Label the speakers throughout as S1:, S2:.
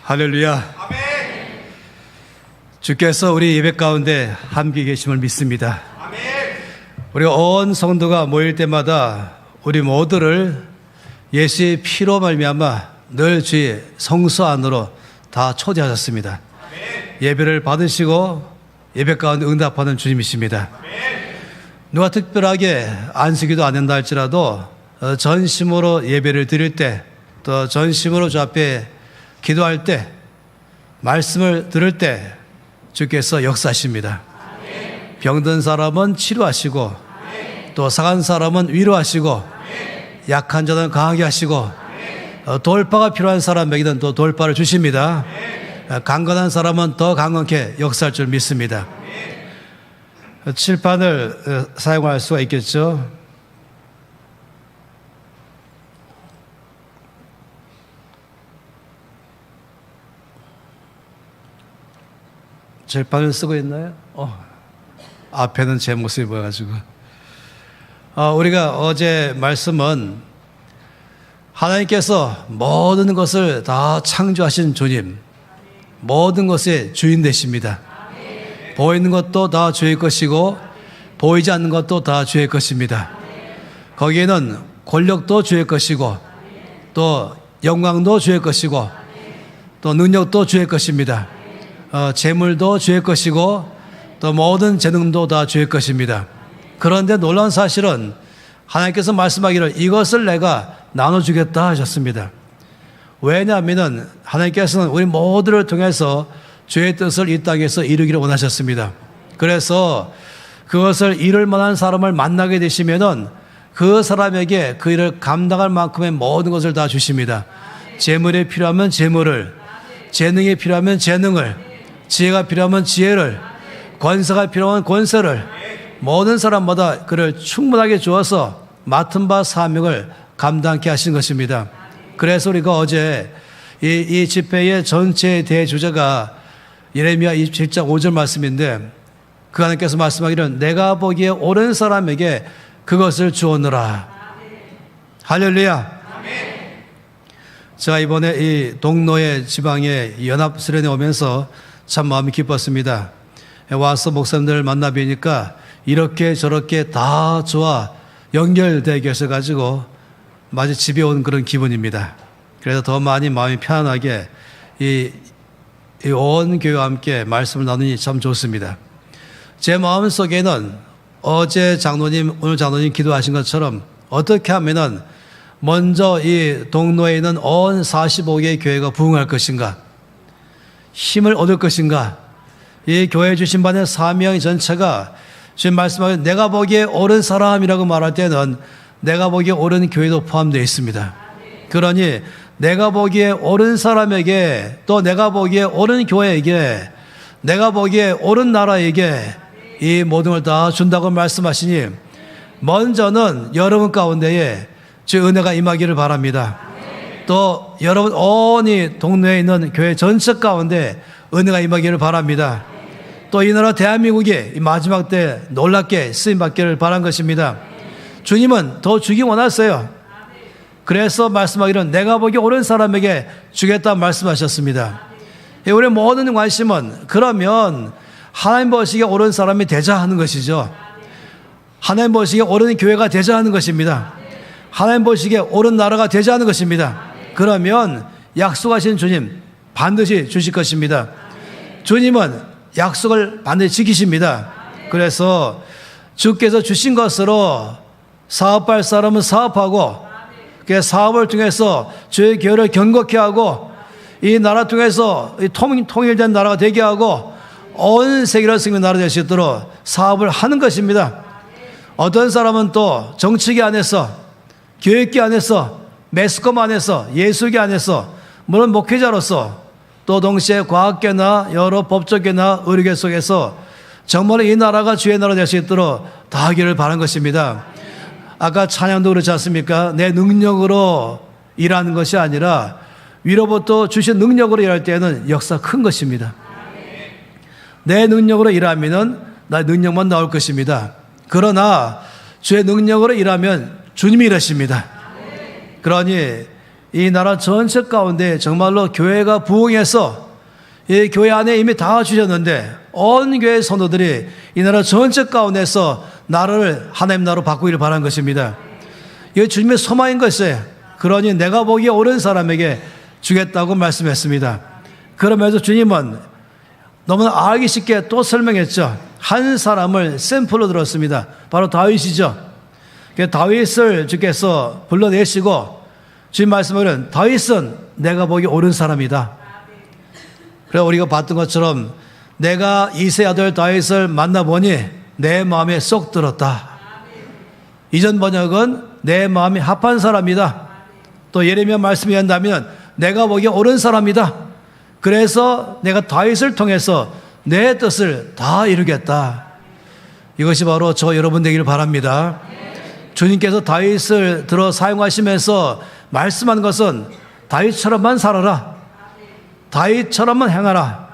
S1: 할렐루야. 주께서 우리 예배 가운데 함께 계심을 믿습니다. 우리 온 성도가 모일 때마다 우리 모두를 예수의 피로 말미암아 늘 주의 성소 안으로 다 초대하셨습니다. 예배를 받으시고 예배 가운데 응답하는 주님이십니다. 누가 특별하게 안수기도 안 한다 할지라도 전심으로 예배를 드릴 때, 또 전심으로 주 앞에 기도할 때, 말씀을 들을 때 주께서 역사하십니다. 병든 사람은 치료하시고, 또 상한 사람은 위로하시고, 약한 자는 강하게 하시고, 돌파가 필요한 사람에게는 또 돌파를 주십니다. 강건한 사람은 더 강건케 역사할 줄 믿습니다. 칠판을 사용할 수가 있겠죠. 칠판을 쓰고 있나요? 앞에는 제 모습이 보여가지고. 우리가 어제 말씀은 하나님께서 모든 것을 다 창조하신 주님, 모든 것의 주인 되십니다. 보이는 것도 다 주의 것이고 보이지 않는 것도 다 주의 것입니다. 거기에는 권력도 주의 것이고 또 영광도 주의 것이고 또 능력도 주의 것입니다. 재물도 주의 것이고 또 모든 재능도 다 주의 것입니다. 그런데 놀라운 사실은 하나님께서 말씀하기를 이것을 내가 나눠주겠다 하셨습니다. 왜냐하면 하나님께서는 우리 모두를 통해서 주의 뜻을 이 땅에서 이루기를 원하셨습니다. 그래서 그것을 이룰 만한 사람을 만나게 되시면은 그 사람에게 그 일을 감당할 만큼의 모든 것을 다 주십니다. 재물이 필요하면 재물을, 재능이 필요하면 재능을, 지혜가 필요하면 지혜를, 권세가 필요하면 권세를, 모든 사람마다 그를 충분하게 주어서 맡은 바 사명을 감당케 하신 것입니다. 그래서 우리가 어제 이 집회의 전체 대주제가 예레미야 27장 5절 말씀인데, 그 하나님께서 말씀하기를 내가 보기에 옳은 사람에게 그것을 주었노라. 할렐루야. 제가 이번에 이 동로의 지방에 연합 수련회 오면서 참 마음이 기뻤습니다. 와서 목사님들 만나 뵈니까 이렇게 저렇게 다 저와 연결되어 계셔가지고 마치 집에 온 그런 기분입니다. 그래서 더 많이 마음이 편안하게 이 온 교회와 함께 말씀을 나누니 참 좋습니다. 제 마음 속에는 어제 장로님, 오늘 장로님 기도하신 것처럼 어떻게 하면은 먼저 이 동로에 있는 온 45개의 교회가 부흥할 것인가, 힘을 얻을 것인가, 이 교회 주신 반의 사명 전체가 지금 말씀하신 내가 보기에 옳은 사람이라고 말할 때는 내가 보기에 옳은 교회도 포함되어 있습니다. 그러니 내가 보기에 옳은 사람에게, 또 내가 보기에 옳은 교회에게, 내가 보기에 옳은 나라에게 이 모든 걸 다 준다고 말씀하시니 먼저는 여러분 가운데에 주 은혜가 임하기를 바랍니다. 또 여러분 온 이 동네에 있는 교회 전체 가운데 은혜가 임하기를 바랍니다. 또 이 나라 대한민국이 이 마지막 때 놀랍게 쓰임받기를 바란 것입니다. 주님은 더 주기 원하세요. 그래서 말씀하기를 내가 보기 옳은 사람에게 주겠다 말씀하셨습니다. 우리 모든 관심은 그러면 하나님 보시기에 옳은 사람이 되자 하는 것이죠. 하나님 보시기에 옳은 교회가 되자 하는 것입니다. 하나님 보시기에 옳은 나라가 되자 하는 것입니다. 그러면 약속하신 주님 반드시 주실 것입니다. 주님은 약속을 반드시 지키십니다. 그래서 주께서 주신 것으로 사업할 사람은 사업하고, 그 사업을 통해서 주의 교회를 견고케 하고, 이 나라 통해서 통일된 나라가 되게 하고 온 세계를 승리하는 나라 될 수 있도록 사업을 하는 것입니다. 어떤 사람은 또 정치계 안에서, 교육계 안에서, 매스컴 안에서, 예술계 안에서, 물론 목회자로서, 또 동시에 과학계나 여러 법조계나 의료계 속에서 정말 이 나라가 주의 나라 될 수 있도록 다 하기를 바란 것입니다. 아까 찬양도 그렇지 않습니까? 내 능력으로 일하는 것이 아니라 위로부터 주신 능력으로 일할 때는 역사 큰 것입니다. 내 능력으로 일하면은 나의 능력만 나올 것입니다. 그러나 주의 능력으로 일하면 주님이 이러십니다. 그러니 이 나라 전체 가운데 정말로 교회가 부흥해서 이 교회 안에 이미 다 주셨는데 온 교회 성도들이 이 나라 전체 가운데서 나라를 하나님 나라로 바꾸기를 바란 것입니다. 이게 주님의 소망인 것이에요. 그러니 내가 보기에 옳은 사람에게 주겠다고 말씀했습니다. 그러면서 주님은 너무나 알기 쉽게 또 설명했죠. 한 사람을 샘플로 들었습니다. 바로 다윗이죠. 다윗을 주께서 불러내시고 주님 말씀은 다윗은 내가 보기 옳은 사람이다. 그래 우리가 봤던 것처럼 내가 이세 아들 다윗을 만나보니 내 마음에 쏙 들었다. 이전 번역은 내 마음이 합한 사람이다. 또 예레미야 말씀이 한다면 내가 보기에 옳은 사람이다. 그래서 내가 다윗을 통해서 내 뜻을 다 이루겠다. 이것이 바로 저 여러분 되기를 바랍니다. 주님께서 다윗을 들어 사용하시면서 말씀한 것은 다윗처럼만 살아라. 다윗처럼만 행하라.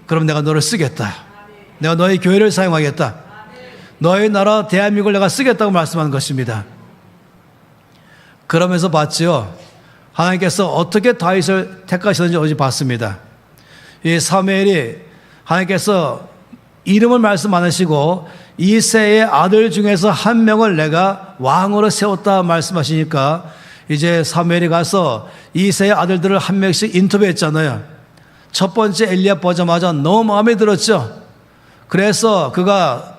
S1: 그럼 내가 너를 쓰겠다. 내가 너의 교회를 사용하겠다. 너의 나라 대한민국을 내가 쓰겠다고 말씀한 것입니다. 그러면서 봤지요. 하나님께서 어떻게 다윗을 택하시는지 어제 봤습니다. 이 사무엘이 하나님께서 이름을 말씀 안 하시고 이새의 아들 중에서 한 명을 내가 왕으로 세웠다 말씀하시니까 이제 사무엘이 가서 이새의 아들들을 한 명씩 인터뷰했잖아요. 첫 번째 엘리압 보자마자 너무 마음에 들었죠. 그래서 그가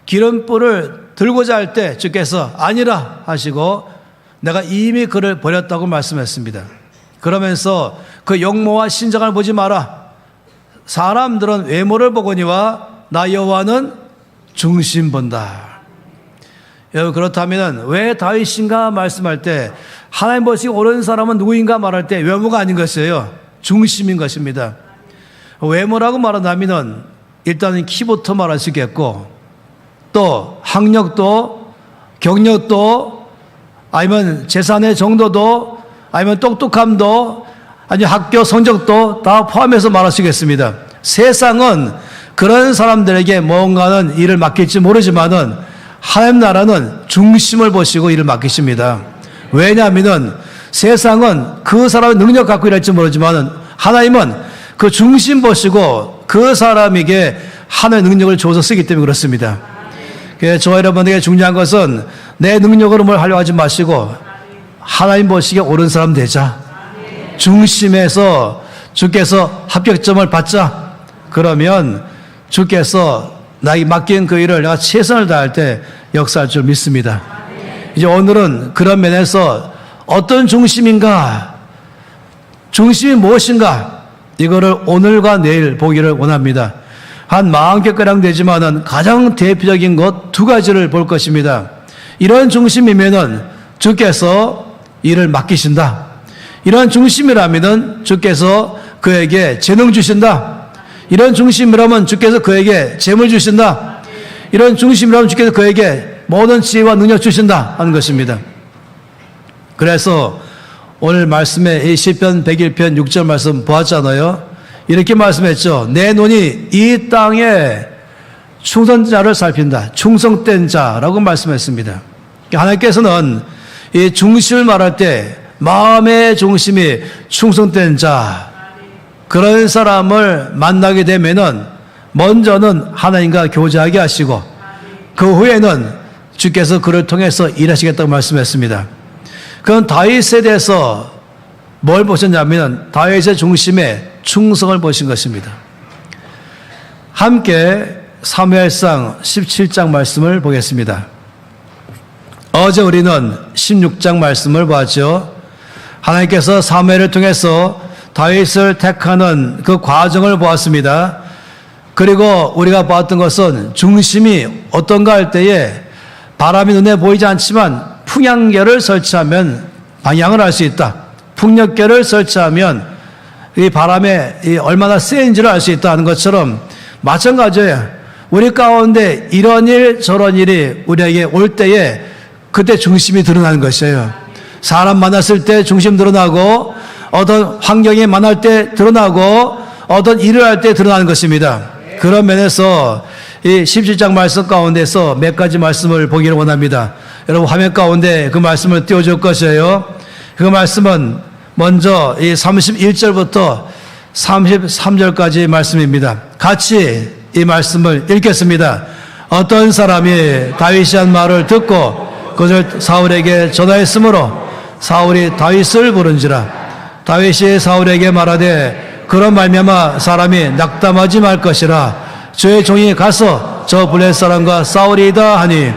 S1: 기름불을 들고자 할 때 주께서 아니라 하시고 내가 이미 그를 버렸다고 말씀했습니다. 그러면서 그 용모와 신장을 보지 마라. 사람들은 외모를 보거니와 나 여호와는 중심 본다. 여러분 그렇다면 왜 다윗인가 말씀할 때 하나님 보시기 옳은 사람은 누구인가 말할 때 외모가 아닌 것이에요. 중심인 것입니다. 외모라고 말한다면 일단은 키부터 말할 수 있겠고 또 학력도 경력도 아니면 재산의 정도도 아니면 똑똑함도 아니 학교 성적도 다 포함해서 말하시겠습니다. 세상은 그런 사람들에게 뭔가는 일을 맡길지 모르지만은 하나님 나라는 중심을 보시고 일을 맡기십니다. 왜냐하면 세상은 그 사람의 능력 갖고 일할지 모르지만은 하나님은 그 중심 보시고 그 사람에게 하나님의 능력을 줘서 쓰기 때문에 그렇습니다. 저 여러분에게 중요한 것은 내 능력으로 뭘 하려고 하지 마시고 하나님 보시기에 옳은 사람 되자. 중심에서 주께서 합격점을 받자. 그러면 주께서 나에게 맡긴 그 일을 내가 최선을 다할 때 역사할 줄 믿습니다. 이제 오늘은 그런 면에서 어떤 중심인가, 중심이 무엇인가, 이거를 오늘과 내일 보기를 원합니다. 한 40개가량 되지만은 가장 대표적인 것 두 가지를 볼 것입니다. 이런 중심이면은 주께서 일을 맡기신다. 이런 중심이라면은 주께서 그에게 재능 주신다. 이런 중심이라면 주께서 그에게 재물 주신다. 이런 중심이라면 주께서 그에게 모든 지혜와 능력 주신다 하는 것입니다. 그래서 오늘 말씀에 이 시편 101편 6절 말씀 보았잖아요. 이렇게 말씀했죠. 내 눈이 이 땅에 충성자를 살핀다. 충성된 자라고 말씀했습니다. 하나님께서는 이 중심을 말할 때 마음의 중심이 충성된 자, 그런 사람을 만나게 되면은 먼저는 하나님과 교제하게 하시고 그 후에는 주께서 그를 통해서 일하시겠다고 말씀했습니다. 그건 다윗에 대해서 뭘 보셨냐면 다윗의 중심에 충성을 보신 것입니다. 함께 사무엘상 17장 말씀을 보겠습니다. 어제 우리는 16장 말씀을 보았죠. 하나님께서 사무엘을 통해서 다윗을 택하는 그 과정을 보았습니다. 그리고 우리가 봤던 것은 중심이 어떤가 할 때에 바람이 눈에 보이지 않지만 풍향계를 설치하면 방향을 알 수 있다. 풍력계를 설치하면 이 바람에 얼마나 센지를 알 수 있다는 것처럼 마찬가지예요. 우리 가운데 이런 일 저런 일이 우리에게 올 때에 그때 중심이 드러나는 것이에요. 사람 만났을 때 중심 드러나고 어떤 환경에 만날 때 드러나고 어떤 일을 할 때 드러나는 것입니다. 그런 면에서 이 17장 말씀 가운데서 몇 가지 말씀을 보기를 원합니다. 여러분 화면 가운데 그 말씀을 띄워줄 것이에요. 그 말씀은 먼저 이 31절부터 33절까지 말씀입니다. 같이 이 말씀을 읽겠습니다. 어떤 사람이 다윗이 한 말을 듣고 그것을 사울에게 전하였으므로 사울이 다윗을 부른지라. 다윗이 사울에게 말하되 그런 말미암아 사람이 낙담하지 말 것이라. 주의 종이 가서 저 블레셋 사람과 싸우리이다 하니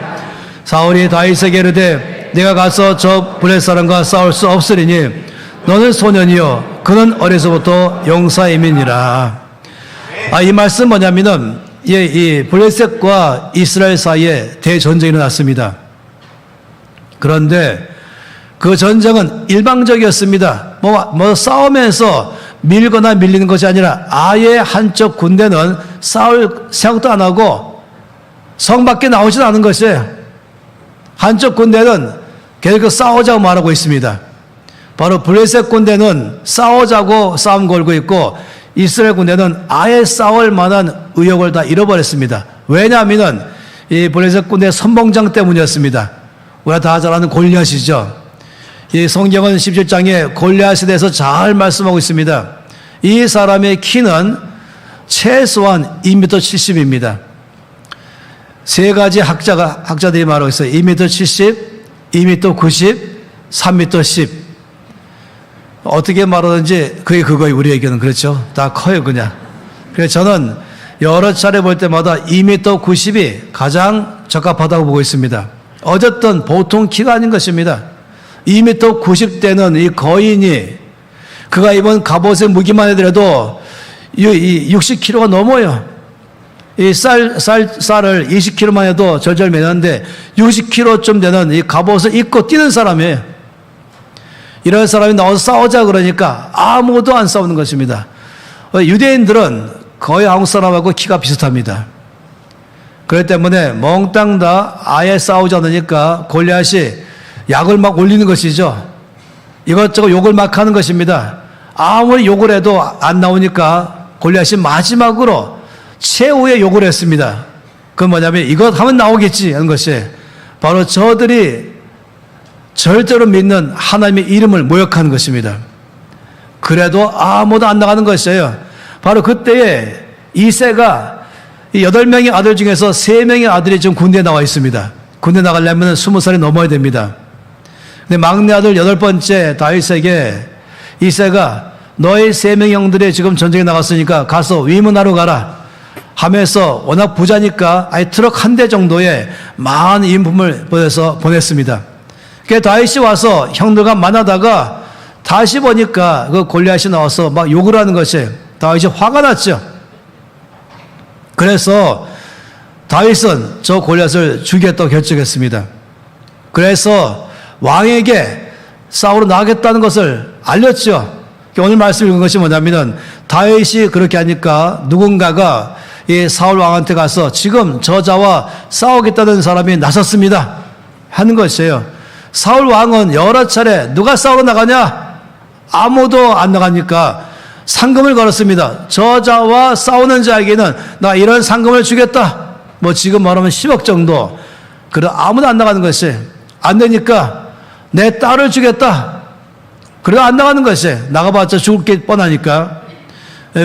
S1: 사울이 다윗에게 이르되 내가 가서 저 블레셋 사람과 싸울 수 없으리니 너는 소년이요 그는 어려서부터 용사임이니라. 이 말씀 뭐냐면은 이 블레셋과 이스라엘 사이에 대전쟁이 일어났습니다. 그런데 그 전쟁은 일방적이었습니다. 뭐 싸우면서 밀거나 밀리는 것이 아니라 아예 한쪽 군대는 싸울 생각도 안 하고 성 밖에 나오지도 않은 것이에요. 한쪽 군대는 계속 싸우자고 말하고 있습니다. 바로 블레셋 군대는 싸우자고 싸움 걸고 있고 이스라엘 군대는 아예 싸울 만한 의욕을 다 잃어버렸습니다. 왜냐하면 이 블레셋 군대의 선봉장 때문이었습니다. 우리가 다 잘 아는 골리앗이죠. 이 성경은 17장에 골리앗에 대해서 잘 말씀하고 있습니다. 이 사람의 키는 최소한 2m 70입니다. 세 가지 학자들이 말하고 있어요. 2m 70, 2m 90, 3m 10. 어떻게 말하든지 그게 그거예요. 우리에게는. 그렇죠. 다 커요 그냥. 그래서 저는 여러 차례 볼 때마다 2m 90이 가장 적합하다고 보고 있습니다. 어쨌든 보통 키가 아닌 것입니다. 2m 90대는 이 거인이 그가 입은 갑옷의 무기만 해더라도 이 60kg가 넘어요. 이 쌀을 20kg만 해도 절절 매는데 60kg쯤 되는 이 갑옷을 입고 뛰는 사람이에요. 이런 사람이 나와서 싸우자 그러니까 아무도 안 싸우는 것입니다. 유대인들은 거의 한국 사람하고 키가 비슷합니다. 그렇기 때문에 몽땅 다 아예 싸우지 않으니까 골리앗이 약을 막 올리는 것이죠. 이것저것 욕을 막 하는 것입니다. 아무리 욕을 해도 안 나오니까 골리앗이 마지막으로 최후의 욕을 했습니다. 그건 뭐냐면 이것 하면 나오겠지 하는 것이 바로 저들이 절대로 믿는 하나님의 이름을 모욕하는 것입니다. 그래도 아무도 안 나가는 것이에요. 바로 그때에 이새가 8명의 아들 중에서 3명의 아들이 지금 군대에 나와 있습니다. 군대 나가려면 20살이 넘어야 됩니다. 근데 막내 아들 8번째 다윗에게 이새가 너희 3명의 형들이 지금 전쟁에 나갔으니까 가서 위문하러 가라 하면서 워낙 부자니까 아예 트럭 한 대 정도의 많은 인품을 보냈습니다. 그래서 다윗이 와서 형들과 만나다가 다시 보니까 그 골리앗이 나와서 막 욕을 하는 것이 다윗이 화가 났죠. 그래서 다윗은 저 골리앗을 죽이겠다고 결정했습니다. 그래서 왕에게 싸우러 나가겠다는 것을 알렸죠. 오늘 말씀 읽은 것이 뭐냐면 다윗이 그렇게 하니까 누군가가 이 사울 왕한테 가서 지금 저자와 싸우겠다는 사람이 나섰습니다 하는 것이에요. 사울 왕은 여러 차례 누가 싸우러 나가냐? 아무도 안 나가니까 상금을 걸었습니다. 저자와 싸우는 자에게는 나 이런 상금을 주겠다. 뭐 지금 말하면 10억 정도. 그래 아무도 안 나가는 것이 안 되니까 내 딸을 주겠다. 그래 안 나가는 것이 나가봤자 죽을 게 뻔하니까.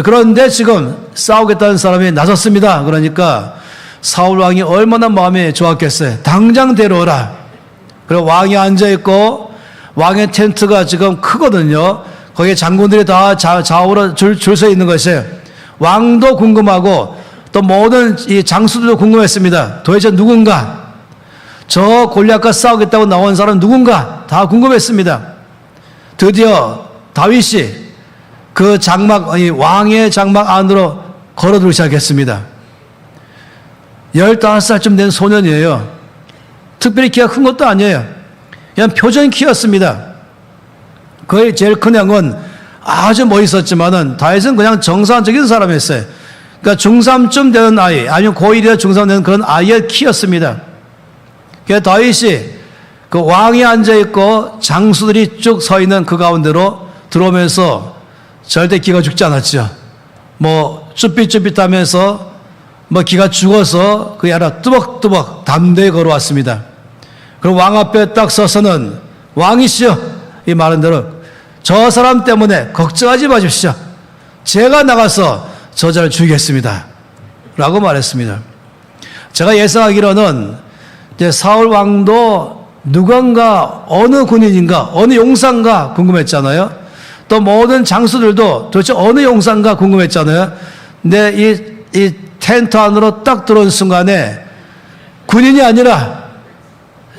S1: 그런데 지금 싸우겠다는 사람이 나섰습니다. 그러니까 사울 왕이 얼마나 마음이 좋았겠어요. 당장 데려오라. 그리고 왕이 앉아있고 왕의 텐트가 지금 크거든요. 거기에 장군들이 다 좌우로 줄 서 있는 것이에요. 왕도 궁금하고 또 모든 이 장수들도 궁금했습니다. 도대체 누군가? 저 골리앗과 싸우겠다고 나온 사람 누군가? 다 궁금했습니다. 드디어 다윗이 그 왕의 장막 안으로 걸어들기 시작했습니다. 15살쯤 된 소년이에요. 특별히 키가 큰 것도 아니에요. 그냥 표준 키였습니다. 거의 제일 큰 형은 아주 멋있었지만은 다윗은 그냥 정상적인 사람이었어요. 그러니까 중3쯤 되는 아이, 아니면 고1이나 중3 되는 그런 아이의 키였습니다. 그래서 다윗이 그 왕이 앉아있고 장수들이 쭉 서 있는 그 가운데로 들어오면서 절대 기가 죽지 않았죠. 뭐 쭈삣쭈삣하면서 뭐 기가 죽어서 그게 아니라 뚜벅뚜벅 담대히 걸어왔습니다. 그리고 왕 앞에 딱 서서는 왕이시여 이 말한 대로 저 사람 때문에 걱정하지 마십시오. 제가 나가서 저자를 죽이겠습니다. 라고 말했습니다. 제가 예상하기로는 이제 사울 왕도 누군가 어느 군인인가 어느 용사인가 궁금했잖아요. 또 모든 장수들도 도대체 어느 용사인가 궁금했잖아요. 근데 이 텐트 안으로 딱 들어온 순간에 군인이 아니라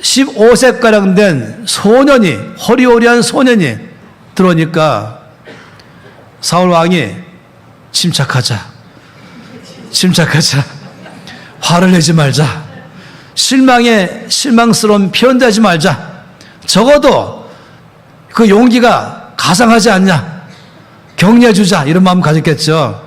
S1: 15세가량 된 소년이, 허리호리한 소년이 들어오니까 사울 왕이 침착하자. 화를 내지 말자. 실망스러운 표현도 하지 말자. 적어도 그 용기가 가상하지 않냐. 격려해주자. 이런 마음 가졌겠죠.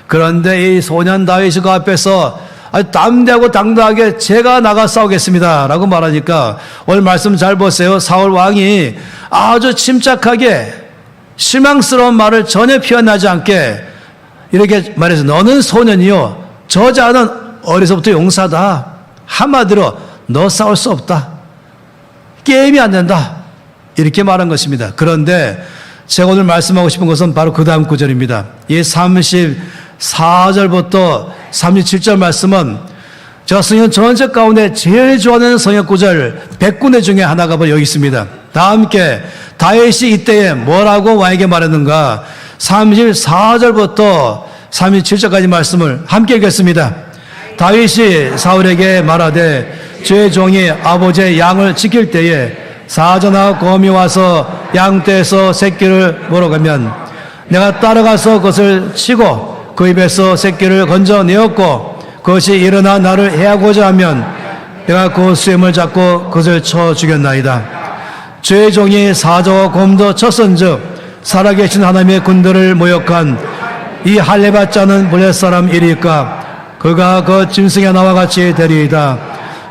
S1: 그런데 이 소년 다윗이 그 앞에서 아주 담대하고 당당하게 제가 나가 싸우겠습니다 라고 말하니까 오늘 말씀 잘 보세요. 사울 왕이 아주 침착하게 실망스러운 말을 전혀 표현하지 않게 이렇게 말해서 너는 소년이요 저자는 어려서부터 용사다. 한마디로 너 싸울 수 없다. 게임이 안 된다. 이렇게 말한 것입니다. 그런데 제가 오늘 말씀하고 싶은 것은 바로 그 다음 구절입니다. 이 34절부터 37절 말씀은 제가 성경 전체 가운데 제일 좋아하는 성경 구절 100군데 중에 하나가 바로 여기 있습니다. 다 함께 다윗이 이때에 뭐라고 왕에게 말했는가 34절부터 37절까지 말씀을 함께 읽겠습니다. 다윗이 사울에게 말하되 제 종이 아버지의 양을 지킬 때에 사자나 곰이 와서 양떼에서 새끼를 몰아가면 내가 따라가서 그것을 치고 그 입에서 새끼를 건져내었고 그것이 일어나 나를 해하고자 하면 내가 그 수염을 잡고 그것을 쳐 죽였나이다. 제 종이 사자와 곰도 쳤은즉 살아계신 하나님의 군대를 모욕한 이 할례받지 않은 블레 사람 이리까 그가 그 짐승의 나와 같이 되리이다.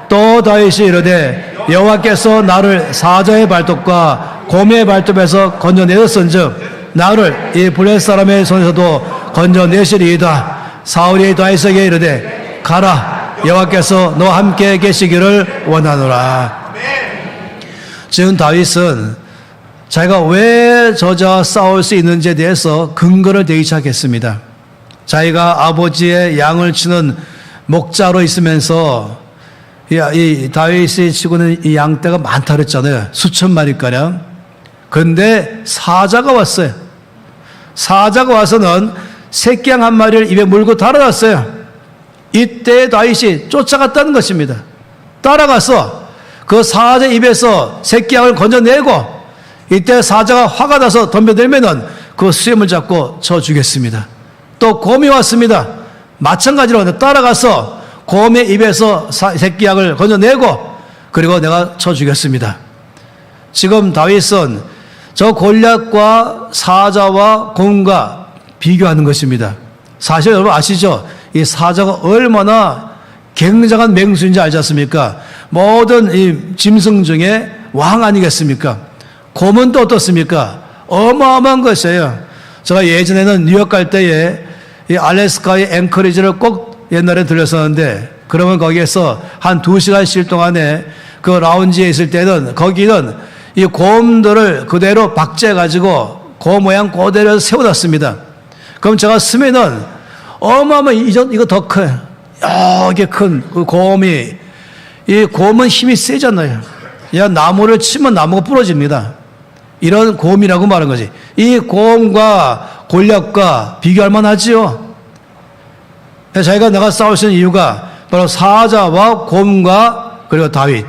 S1: 또 다윗이 이르되 여호와께서 나를 사자의 발톱과 곰의 발톱에서 건져내었은즉 나를 이 블레 사람의 손에서도 건져내시리이다. 사울이 다윗에게 이르되 가라 여호와께서 너와 함께 계시기를 원하노라. 지금 다윗은 자기가 왜 저자와 싸울 수 있는지에 대해서 근거를 대기 시작했습니다. 자기가 아버지의 양을 치는 목자로 있으면서 이 다윗이 치고는 이 양떼가 많다 그랬잖아요. 수천 마리가량. 그런데 사자가 왔어요. 사자가 와서는 새끼 양 한 마리를 입에 물고 달아났어요. 이때 다윗이 쫓아갔다는 것입니다. 따라가서 그 사자 입에서 새끼 양을 건져내고 이때 사자가 화가 나서 덤벼들면은 그 수염을 잡고 쳐 주겠습니다. 또 곰이 왔습니다. 마찬가지로 따라가서 곰의 입에서 새끼 양을 건져내고 그리고 내가 쳐 주겠습니다. 지금 다윗은 저 골리앗과 사자와 곰과 비교하는 것입니다. 사실 여러분 아시죠? 이 사자가 얼마나 굉장한 맹수인지 알지 않습니까? 모든 이 짐승 중에 왕 아니겠습니까? 곰은 또 어떻습니까? 어마어마한 것이에요. 제가 예전에는 뉴욕 갈 때에 이 알래스카의 앵커리지를 꼭 옛날에 들렸었는데 그러면 거기에서 한 2시간 쉴 동안에 그 라운지에 있을 때는 거기는 이 곰들을 그대로 박제해가지고 곰 모양 그대로 세워놨습니다. 그럼 제가 쓰면은 이거 더 커요. 이게 큰 그 곰이 이 곰은 힘이 세잖아요. 야 나무를 치면 나무가 부러집니다. 이런 곰이라고 말한 거지. 이 곰과 골리앗과 비교할 만하지요. 자기가 내가 싸울 수 있는 이유가 바로 사자와 곰과 그리고 다윗.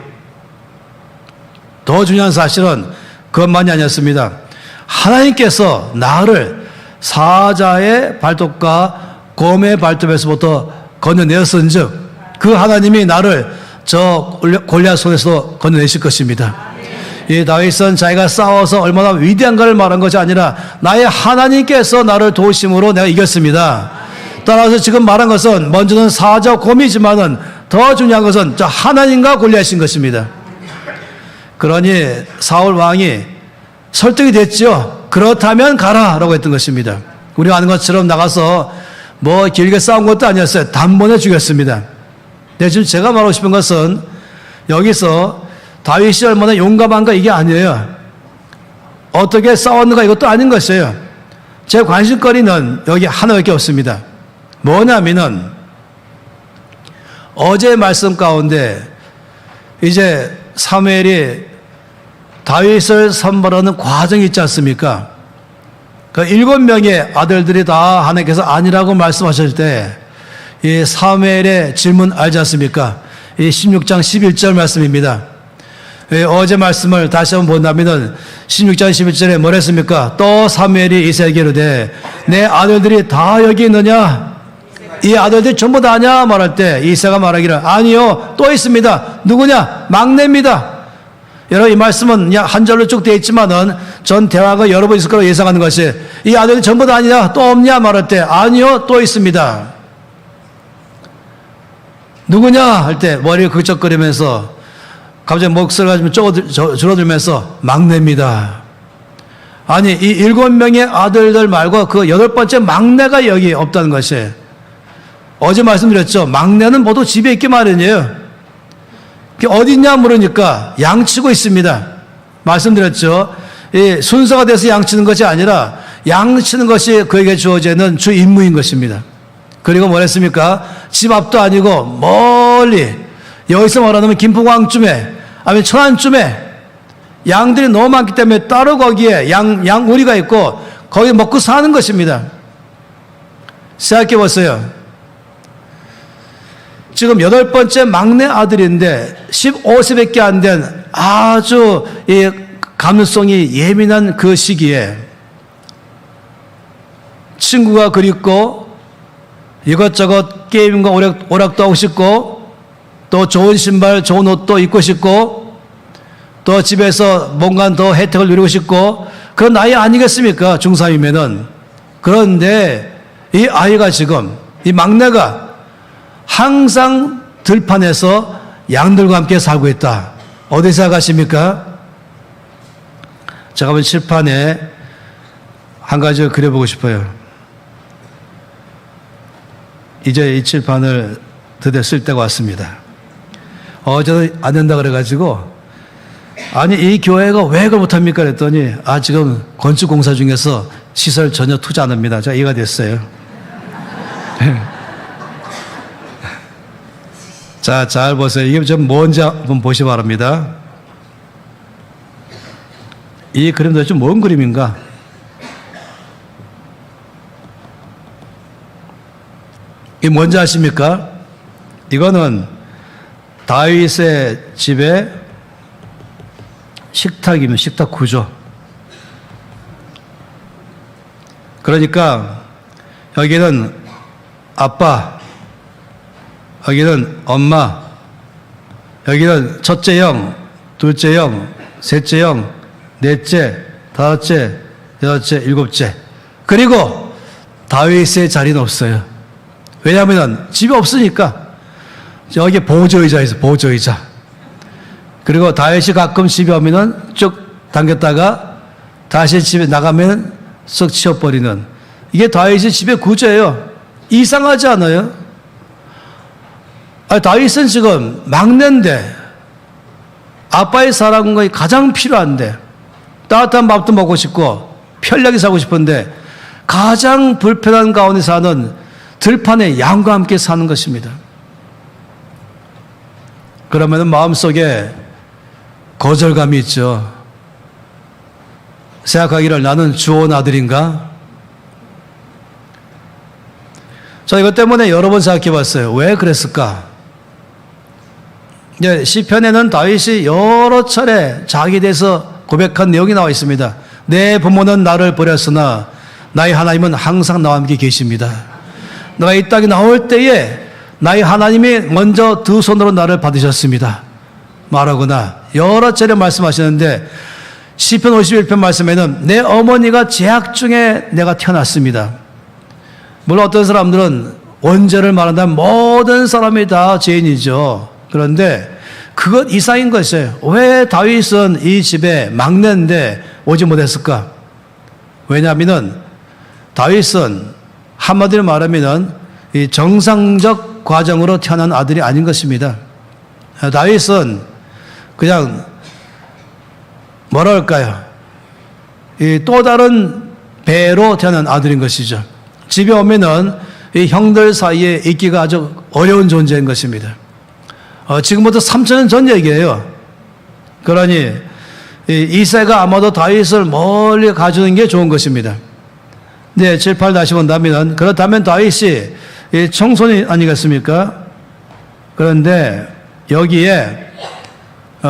S1: 더 중요한 사실은 그것만이 아니었습니다. 하나님께서 나를 사자의 발톱과 곰의 발톱에서부터 건져내었은즉 그 하나님이 나를 저 골리앗 손에서 건져내실 것입니다. 이 다윗은 자기가 싸워서 얼마나 위대한가를 말한 것이 아니라 나의 하나님께서 나를 도우심으로 내가 이겼습니다. 따라서 지금 말한 것은 먼저는 사자와 곰이지만은 더 중요한 것은 저 하나님과 골리앗인 것입니다. 그러니 사울 왕이 설득이 됐죠. 그렇다면 가라라고 했던 것입니다. 우리가 아는 것처럼 나가서 뭐 길게 싸운 것도 아니었어요. 단번에 죽였습니다. 근데 지금 제가 말하고 싶은 것은 여기서 다윗이 얼마나 용감한가 이게 아니에요. 어떻게 싸웠는가 이것도 아닌 것이에요. 제 관심거리는 여기 하나밖에 없습니다. 뭐냐면은 어제 말씀 가운데 이제 사무엘이 다윗을 선발하는 과정이 있지 않습니까? 그 7명의 아들들이 다 하나님께서 아니라고 말씀하실 때 이 사무엘의 질문 알지 않습니까? 이 16장 11절 말씀입니다. 어제 말씀을 다시 한번 본다면은 16장 11절에 뭐라 했습니까? 또 사무엘이 이새에게 이르되 내 아들들이 다 여기 있느냐? 이 아들들이 전부 다냐? 말할 때 이새가 말하기를 아니요 또 있습니다. 누구냐? 막내입니다. 여러분 이 말씀은 그냥 한 절로 쭉 되어 있지만은 전 대화가 여러 번 있을 거라고 예상하는 것이 이 아들이 전부 다 아니냐? 또 없냐? 말할 때 아니요 또 있습니다. 누구냐? 할 때 머리를 긁적거리면서 갑자기 목소리가 좀 줄어들면서 막내입니다. 아니 이 7명의 아들들 말고 그 8번째 막내가 여기 없다는 것이 어제 말씀드렸죠. 막내는 모두 집에 있기 마련이에요. 어디 있냐 물으니까 양치고 있습니다. 말씀드렸죠. 이 순서가 돼서 양치는 것이 아니라 양치는 것이 그에게 주어지는 주 임무인 것입니다. 그리고 뭐랬습니까? 집 앞도 아니고 멀리 여기서 말하면 김포광쯤에 아니면 천안쯤에 양들이 너무 많기 때문에 따로 거기에 양 우리가 있고 거기 먹고 사는 것입니다. 생각해 보세요. 지금 8번째 막내 아들인데 15세밖에 안 된 아주 이 감수성이 예민한 그 시기에 친구가 그립고 이것저것 게임과 오락도 하고 싶고 또 좋은 신발 좋은 옷도 입고 싶고 또 집에서 뭔가 더 혜택을 누리고 싶고 그런 나이 아니겠습니까? 중3이면은. 그런데 이 아이가 지금 이 막내가 항상 들판에서 양들과 함께 살고 있다. 어디 생각하십니까? 제가 한번 칠판에 한 가지 그려보고 싶어요. 이제 이 칠판을 드디어 쓸 때가 왔습니다. 어제도 안 된다 그래가지고 아니 이 교회가 왜 그걸 못합니까? 그랬더니 지금 건축공사 중에서 시설 전혀 투자 안 합니다. 자, 이해가 됐어요. 자, 잘 보세요. 이게 좀 뭔지 한번 보시기 바랍니다. 이 그림 도대체 뭔 그림인가? 이게 뭔지 아십니까? 이거는 다윗의 집의 식탁입니다. 식탁 구조. 그러니까 여기는 아빠, 여기는 엄마, 여기는 첫째 형, 둘째 형, 셋째 형, 넷째, 다섯째, 여섯째, 일곱째. 그리고 다윗의 자리는 없어요. 왜냐하면 집이 없으니까 여기 보조의자 있어. 보조의자. 그리고 다윗이 가끔 집에 오면은 쭉 당겼다가 다시 집에 나가면 쓱 치워버리는 이게 다윗의 집의 구조예요. 이상하지 않아요? 다윗은 지금 막내인데 아빠의 사랑이 가장 필요한데 따뜻한 밥도 먹고 싶고 편리하게 살고 싶은데 가장 불편한 가운데 사는 들판에 양과 함께 사는 것입니다. 그러면 마음속에 거절감이 있죠. 생각하기를 나는 주온 아들인가? 저 이것 때문에 여러 번 생각해 봤어요. 왜 그랬을까? 시편에는 다윗이 여러 차례 자기에 대해서 고백한 내용이 나와 있습니다. 내 부모는 나를 버렸으나 나의 하나님은 항상 나와 함께 계십니다. 내가 이 땅에 나올 때에 나의 하나님이 먼저 두 손으로 나를 받으셨습니다. 말하거나 여러 차례 말씀하시는데 시편 51편 말씀에는 내 어머니가 제약 중에 내가 태어났습니다. 물론 어떤 사람들은 원죄를 말한다면 모든 사람이 다 죄인이죠. 그런데 그것 이상인 것이에요. 왜 다윗은 이 집에 막내인데 오지 못했을까? 왜냐하면 다윗은 한마디로 말하면 이 정상적 과정으로 태어난 아들이 아닌 것입니다. 다윗은 그냥 뭐랄까요? 또 다른 배로 태어난 아들인 것이죠. 집에 오면은 이 형들 사이에 있기가 아주 어려운 존재인 것입니다. 지금부터 3,000년 전 얘기예요. 그러니 이새가 아마도 다윗을 멀리 가주는 게 좋은 것입니다. 네, 7, 8 다시 본다면, 그렇다면 다윗이 청소년 아니겠습니까? 그런데 여기에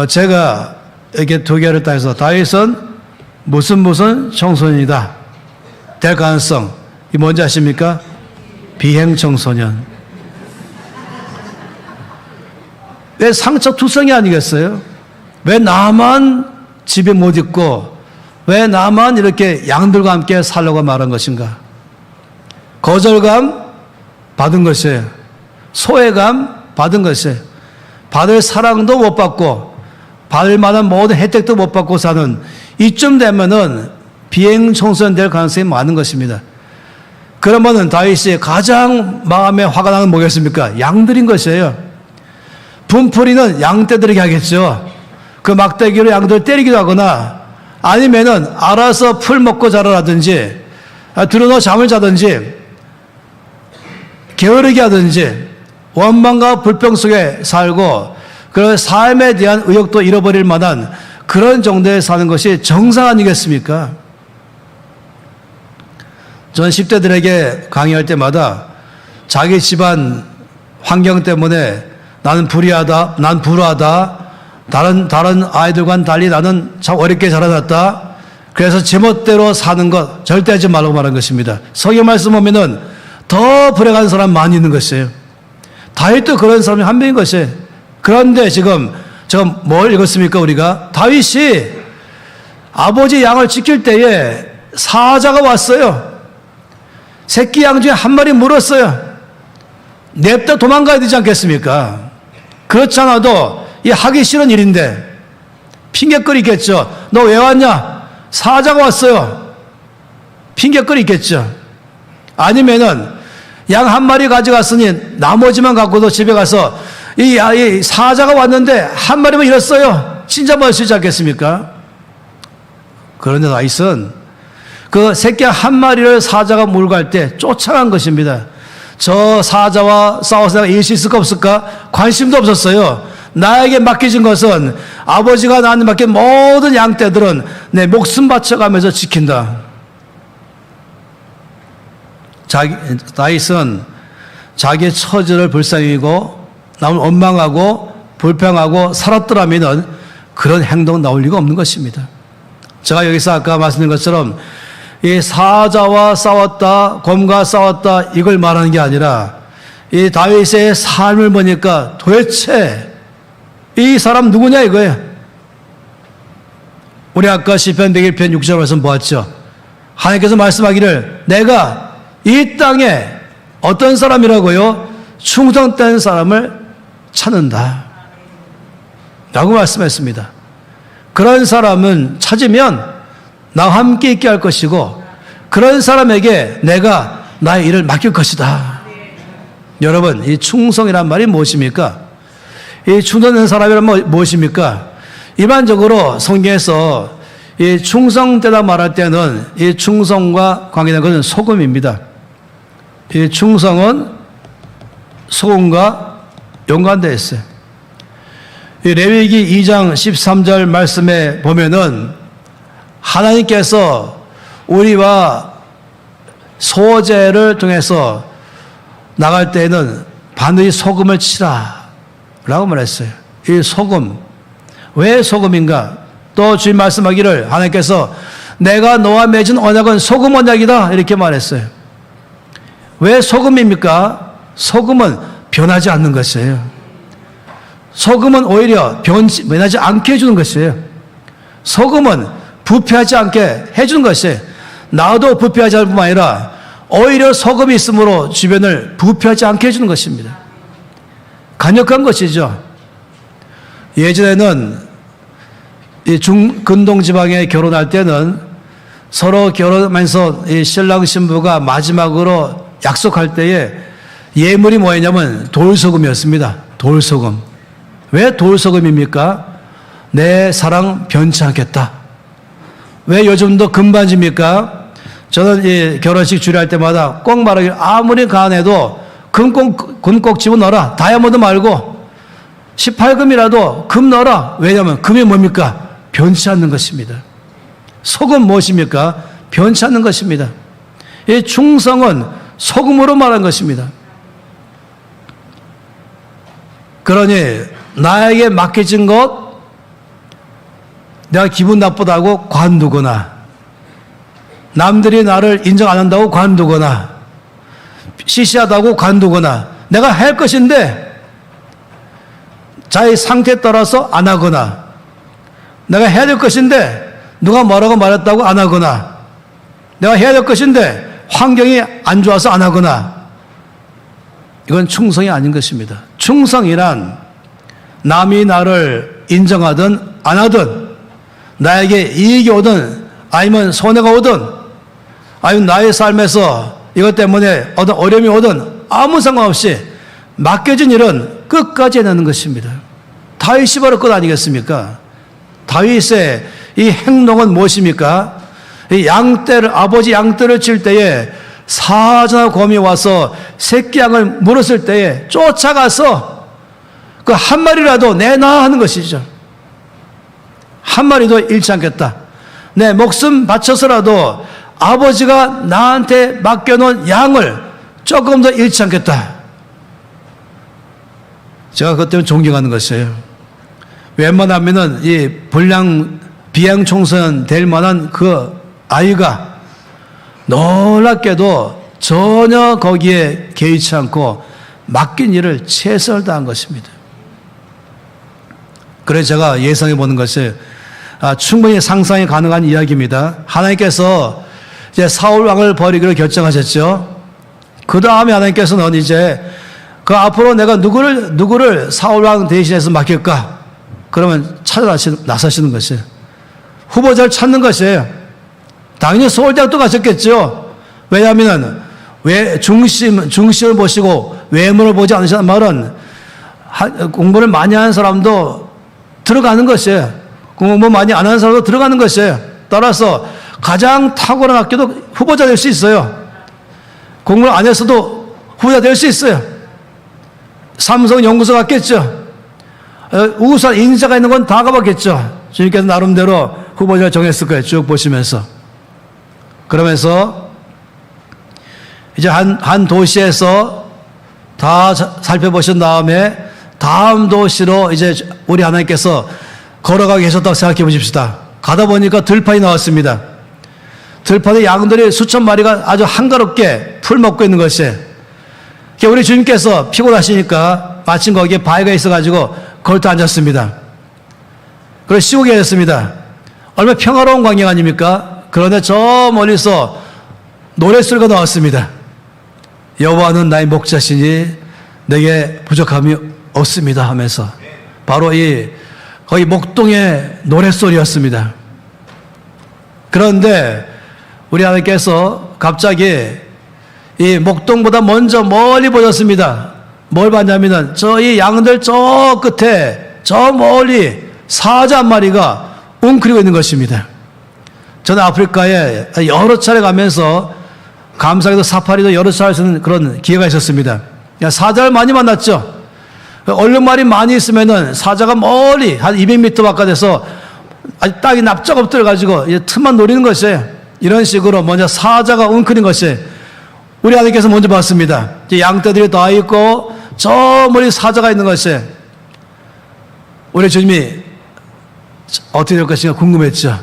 S1: 제가 이렇게 두 개를 따서 다윗은 무슨 청소년이다 될 가능성, 이 뭔지 아십니까? 비행 청소년. 왜 상처투성이 아니겠어요? 왜 나만 집에 못 있고 왜 나만 이렇게 양들과 함께 살려고 말한 것인가? 거절감 받은 것이에요. 소외감 받은 것이에요. 받을 사랑도 못 받고 받을 만한 모든 혜택도 못 받고 사는 이쯤 되면은 비행 청소년 될 가능성이 많은 것입니다. 그러면은 다윗이 가장 마음에 화가 나는 뭐겠습니까? 양들인 것이에요. 분풀이는 양떼들에게 하겠죠. 그 막대기로 양들 때리기도 하거나 아니면은 알아서 풀 먹고 자라라든지 들어놓아 잠을 자든지 게으르게 하든지 원망과 불평 속에 살고 그런 삶에 대한 의욕도 잃어버릴 만한 그런 정도에 사는 것이 정상 아니겠습니까? 저는 10대들에게 강의할 때마다 자기 집안 환경 때문에 나는 불의하다, 난 불우하다, 다른 아이들과는 달리 나는 참 어렵게 자라났다. 그래서 제멋대로 사는 것 절대 하지 말라고 말한 것입니다. 성경 말씀 보면은 더 불행한 사람 많이 있는 것이에요. 다윗도 그런 사람이 한 명인 것이에요. 그런데 지금 뭘 읽었습니까 우리가? 다윗이 아버지 양을 지킬 때에 사자가 왔어요. 새끼 양 중에 한 마리 물었어요. 냅다 도망가야 되지 않겠습니까? 그렇지 않아도 이 하기 싫은 일인데 핑계거리겠죠. 너 왜 왔냐? 사자가 왔어요. 핑계거리겠죠. 아니면은 양 한 마리 가져갔으니 나머지만 갖고도 집에 가서 이 사자가 왔는데 한 마리만 잃었어요. 칭찬받을 수 있지 않겠습니까? 그런데 다윗은 그 새끼 한 마리를 사자가 몰고 갈 때 쫓아간 것입니다. 저 사자와 싸워서 내가 이길 수 있을까 없을까? 관심도 없었어요. 나에게 맡겨진 것은 아버지가 나한테 맡긴 모든 양떼들은 내 목숨 바쳐가면서 지킨다. 다윗은 자기의 처지를 불쌍히 여기고 남을 원망하고 불평하고 살았더라면 그런 행동 나올 리가 없는 것입니다. 제가 여기서 아까 말씀드린 것처럼 이 사자와 싸웠다, 곰과 싸웠다 이걸 말하는 게 아니라 이 다윗의 삶을 보니까 도대체 이 사람 누구냐 이거예요. 우리 아까 시편 101편 6절 말씀 보았죠. 하나님께서 말씀하기를 내가 이 땅에 어떤 사람이라고요? 충성된 사람을 찾는다 라고 말씀했습니다. 그런 사람은 찾으면 나와 함께 있게 할 것이고 그런 사람에게 내가 나의 일을 맡길 것이다. 여러분, 이 충성이란 말이 무엇입니까? 이 충성된 사람이란 무엇입니까? 일반적으로 성경에서 이 충성되다 말할 때는 이 충성과 관계된 것은 소금입니다. 이 충성은 소금과 연관되어 있어요. 이 레위기 2장 13절 말씀에 보면은 하나님께서 우리와 소제를 통해서 나갈 때에는 반드시 소금을 치라 라고 말했어요. 이 소금, 왜 소금인가? 또 주님 말씀하기를 하나님께서 내가 너와 맺은 언약은 소금 언약이다 이렇게 말했어요. 왜 소금입니까? 소금은 변하지 않는 것이에요. 소금은 오히려 변하지 않게 해주는 것이에요. 소금은 부패하지 않게 해주는 것이에요. 나도 부패하지 않을 뿐만 아니라 오히려 소금이 있으므로 주변을 부패하지 않게 해주는 것입니다. 강력한 것이죠. 예전에는 이 중근동 지방에 결혼할 때는 서로 결혼하면서 이 신랑 신부가 마지막으로 약속할 때에 예물이 뭐였냐면 돌소금이었습니다. 돌소금. 왜 돌소금입니까? 내 사랑 변치 않겠다. 왜 요즘도 금반지입니까? 저는 이 결혼식 주례할 때마다 꼭 말하길, 아무리 가난해도 금 꼭 집어넣어라. 다이아몬드 말고 18금이라도 금 넣어라. 왜냐하면 금이 뭡니까? 변치 않는 것입니다. 속은 무엇입니까? 변치 않는 것입니다. 이 충성은 소금으로 말한 것입니다. 그러니 나에게 맡겨진 것, 내가 기분 나쁘다고 관두거나, 남들이 나를 인정 안 한다고 관두거나, 시시하다고 관두거나, 내가 할 것인데 자기 상태에 따라서 안 하거나, 내가 해야 될 것인데 누가 뭐라고 말했다고 안 하거나, 내가 해야 될 것인데 환경이 안 좋아서 안 하거나, 이건 충성이 아닌 것입니다. 충성이란 남이 나를 인정하든 안 하든, 나에게 이익이 오든 아니면 손해가 오든, 아니면 나의 삶에서 이것 때문에 어떤 어려움이 오든 아무 상관없이 맡겨진 일은 끝까지 해내는 것입니다. 다윗이 바로 그것 아니겠습니까? 다윗의 이 행동은 무엇입니까? 이 양떼를, 아버지 양떼를 칠 때에 사자나 곰이 와서 새끼 양을 물었을 때에 쫓아가서 그 한 마리라도 내놔 하는 것이죠. 한 마리도 잃지 않겠다. 내 목숨 바쳐서라도 아버지가 나한테 맡겨놓은 양을 조금 더 잃지 않겠다. 제가 그것 때문에 존경하는 것이에요. 웬만하면은 이 비양 청소년 될 만한 그 아이가 놀랍게도 전혀 거기에 개의치 않고 맡긴 일을 최선을 다한 것입니다. 그래서 제가 예상해 보는 것이 충분히 상상이 가능한 이야기입니다. 하나님께서 이제 사울 왕을 버리기로 결정하셨죠. 그 다음에 하나님께서는 이제 그 앞으로 내가 누구를 사울 왕 대신해서 맡길까? 그러면 나서시는 것이에요. 후보자를 찾는 것이에요. 당연히 서울대학도 가셨겠죠. 왜냐하면 중심을 보시고 외모를 보지 않으시는 말은 공부를 많이 하는 사람도 들어가는 것이에요. 공부 많이 안 하는 사람도 들어가는 것이에요. 따라서 가장 탁월한 학교도 후보자 될 수 있어요. 공부를 안 했어도 후보자 될 수 있어요. 삼성 연구소 갔겠죠. 우수한 인사가 있는 건 다 가봤겠죠. 주님께서 나름대로 후보자를 정했을 거예요. 쭉 보시면서. 그러면서 이제 한 도시에서 다 살펴보신 다음에 다음 도시로 이제 우리 하나님께서 걸어가 계셨다고 생각해 보십시다. 가다 보니까 들판이 나왔습니다. 들판에 양들이 수천 마리가 아주 한가롭게 풀 먹고 있는 것이에요. 우리 주님께서 피곤하시니까 마침 거기에 바위가 있어가지고 걸터 앉았습니다. 그리고 쉬고 계셨습니다. 얼마나 평화로운 광경 아닙니까? 그런데 저 멀리서 노랫소리가 나왔습니다. 여호와는 나의 목자시니 내게 부족함이 없습니다 하면서, 바로 거의 목동의 노랫소리였습니다. 그런데 우리 하나님께서 갑자기 이 목동보다 먼저 멀리 보셨습니다. 뭘 봤냐면은 이 양들 저 끝에 저 멀리 사자 한 마리가 웅크리고 있는 것입니다. 저는 아프리카에 여러 차례 가면서 감사하게도 사파리도 여러 차례 쓰는 그런 기회가 있었습니다. 사자를 많이 만났죠. 얼룩말이 많이 있으면은 사자가 멀리 한 200m 바깥에서 아주 딱이 납작 엎드려가지고 틈만 노리는 것이에요. 이런 식으로 먼저 사자가 웅크린 것이에요. 우리 하나님께서 먼저 봤습니다. 양떼들이 다 있고 저 멀리 사자가 있는 것이에요. 우리 주님이 어떻게 될 것인가 궁금했죠.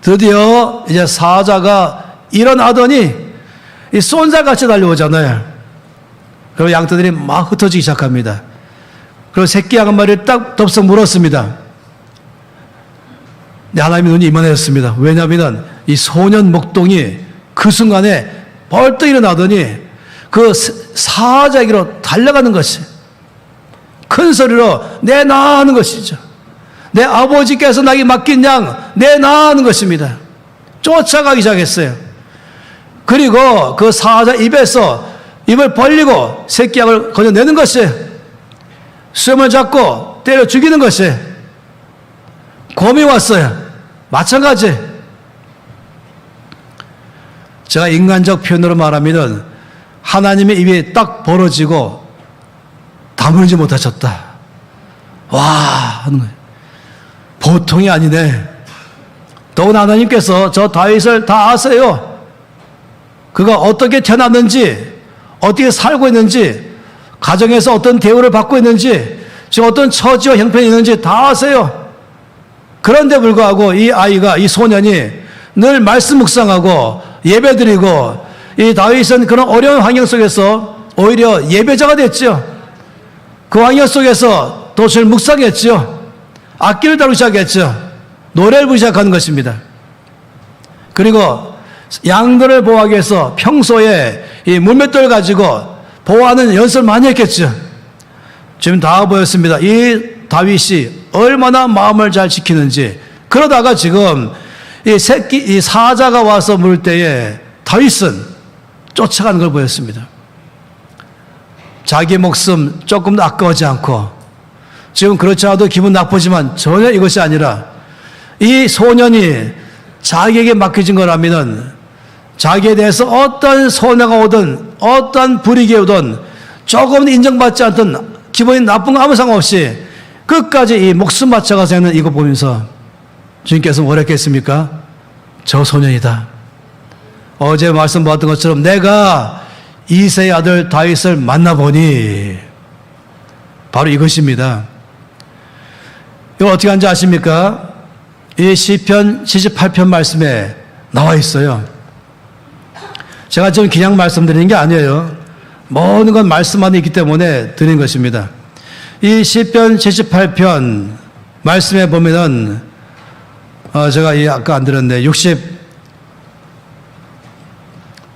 S1: 드디어 이제 사자가 일어나더니 이 쏜살같이 달려오잖아요. 그리고 양떼들이 막 흩어지기 시작합니다. 그리고 새끼 양 한 마리를 딱 덥석 물었습니다. 하나님의 눈이 이만해졌습니다. 왜냐하면 이 소년 목동이 그 순간에 벌떡 일어나더니 그 사자에게로 달려가는 것이, 큰 소리로 내놔 하는 것이죠. 내 아버지께서 나에게 맡긴 양 내놔 하는 것입니다. 쫓아가기 시작했어요. 그리고 그 사자 입에서 입을 벌리고 새끼 양을 건져내는 것이, 수염을 잡고 때려 죽이는 것이, 곰이 왔어요. 마찬가지. 제가 인간적 표현으로 말하면은 하나님의 입이 딱 벌어지고 다물지 못하셨다. 와 하는 거예요. 보통이 아니네. 더구나 하나님께서 저 다윗을 다 아세요. 그가 어떻게 태어났는지, 어떻게 살고 있는지, 가정에서 어떤 대우를 받고 있는지, 지금 어떤 처지와 형편이 있는지 다 아세요. 그런데 불구하고 이 아이가, 이 소년이 늘 말씀 묵상하고 예배드리고, 이 다윗은 그런 어려운 환경 속에서 오히려 예배자가 됐죠. 그 환경 속에서 도시를 묵상했죠. 악기를 다루기 시작했죠. 노래를 부르기 시작하는 것입니다. 그리고 양들을 보호하기 위해서 평소에 이 물맷돌 가지고 보호하는 연습을 많이 했겠죠. 지금 다 보였습니다. 이 다윗이 얼마나 마음을 잘 지키는지. 그러다가 지금 이 사자가 와서 물을 때에 다윗은 쫓아가는 걸 보였습니다. 자기 목숨 조금도 아까워하지 않고, 지금 그렇지 않아도 기분 나쁘지만 전혀 이것이 아니라 이 소년이 자기에게 맡겨진 거라면은 자기에 대해서 어떤 손해가 오든 어떤 불이익이 오든 조금 인정받지 않던 기분이 나쁜 거 아무 상관없이 끝까지 이 목숨 바쳐가서 하는 이거 보면서 주님께서 뭐라 했겠습니까? 저 소년이다. 어제 말씀 보았던 것처럼 내가 이새의 아들 다윗을 만나보니 바로 이것입니다. 이거 어떻게 하는지 아십니까? 이 시편 78편 말씀에 나와 있어요. 제가 지금 그냥 말씀드리는 게 아니에요. 모든 건 말씀 안에 있기 때문에 드린 것입니다. 이 시편 78편 말씀에 보면은 제가 아까 안 들었네.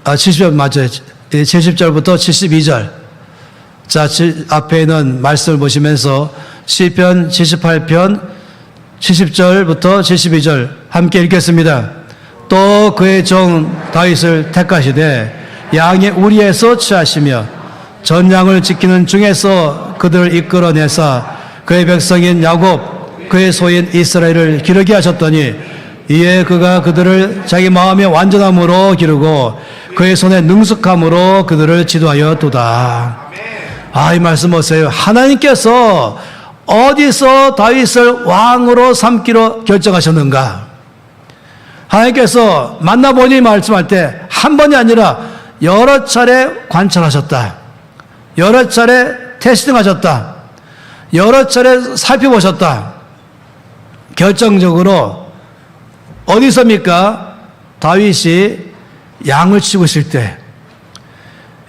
S1: 70절 맞아요. 70절부터 72절. 자, 앞에 있는 말씀을 보시면서 시편 78편 70절부터 72절 함께 읽겠습니다. 또 그의 종 다윗을 택하시되 양의 우리에서 취하시며 전양을 지키는 중에서 그들을 이끌어내사 그의 백성인 야곱 그의 소인 이스라엘을 기르게 하셨더니 이에 그가 그들을 자기 마음의 완전함으로 기르고 그의 손의 능숙함으로 그들을 지도하였도다. 이 말씀 보세요. 하나님께서 어디서 다윗을 왕으로 삼기로 결정하셨는가? 하나님께서 만나보니 말씀할 때 한 번이 아니라 여러 차례 관찰하셨다. 여러 차례 테스팅하셨다. 여러 차례 살펴보셨다. 결정적으로 어디서입니까? 다윗이 양을 치고 있을 때.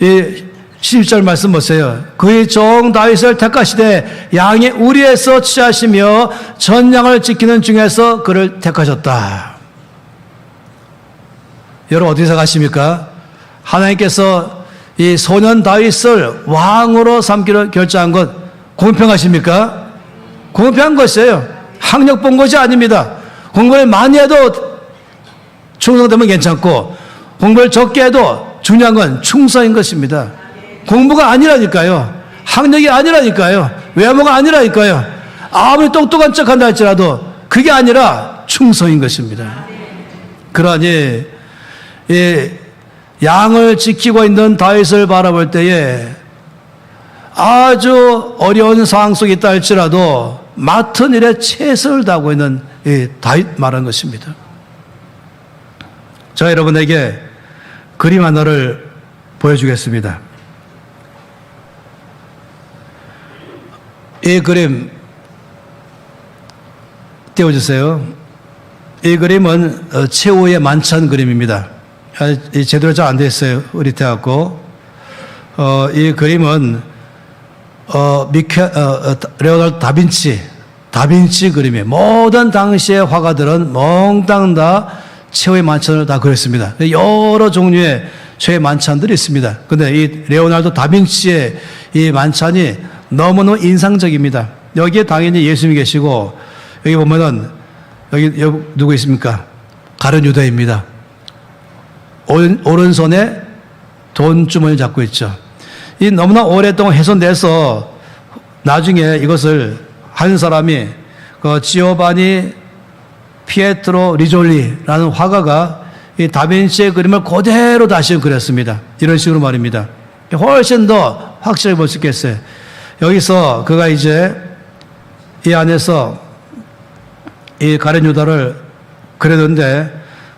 S1: 이 11절 말씀 보세요. 그의 종 다윗을 택하시되 양의 우리에서 취하시며 전양을 지키는 중에서 그를 택하셨다. 여러분 어디서 가십니까? 하나님께서 이 소년 다윗을 왕으로 삼기로 결정한 것 공평하십니까? 공평한 것이에요. 학력 본 것이 아닙니다. 공부를 많이 해도 충성되면 괜찮고 공부를 적게 해도 중요한 건 충성인 것입니다. 공부가 아니라니까요. 학력이 아니라니까요. 외모가 아니라니까요. 아무리 똑똑한 척한다 할지라도 그게 아니라 충성인 것입니다. 그러니 이 양을 지키고 있는 다윗을 바라볼 때에 아주 어려운 상황 속에 있다 할지라도 맡은 일에 최선을 다하고 있는 이 다윗 말한 것입니다. 저 여러분에게 그림 하나를 보여주겠습니다. 이 그림 띄워주세요. 이 그림은 최후의 만찬 그림입니다. 제대로 잘 안 돼 있어요. 흐릿해갖고. 이 그림은 레오나르도 다빈치 그림이에요. 모든 당시의 화가들은 몽땅 다 최후의 만찬을 다 그렸습니다. 여러 종류의 최후의 만찬들이 있습니다. 근데 이 레오나르도 다빈치의 이 만찬이 너무너무 인상적입니다. 여기에 당연히 예수님이 계시고, 여기 보면은, 여기 누구 있습니까? 가룟 유다입니다. 오른손에 돈주머니 잡고 있죠. 이 너무나 오랫동안 훼손돼서 나중에 이것을 한 사람이 지오바니 피에트로 리졸리라는 화가가 이 다빈치의 그림을 그대로 다시 그렸습니다. 이런 식으로 말입니다. 훨씬 더 확실하게 볼 수 있겠어요. 여기서 그가 이제 이 안에서 이 가룟 유다를 그렸는데,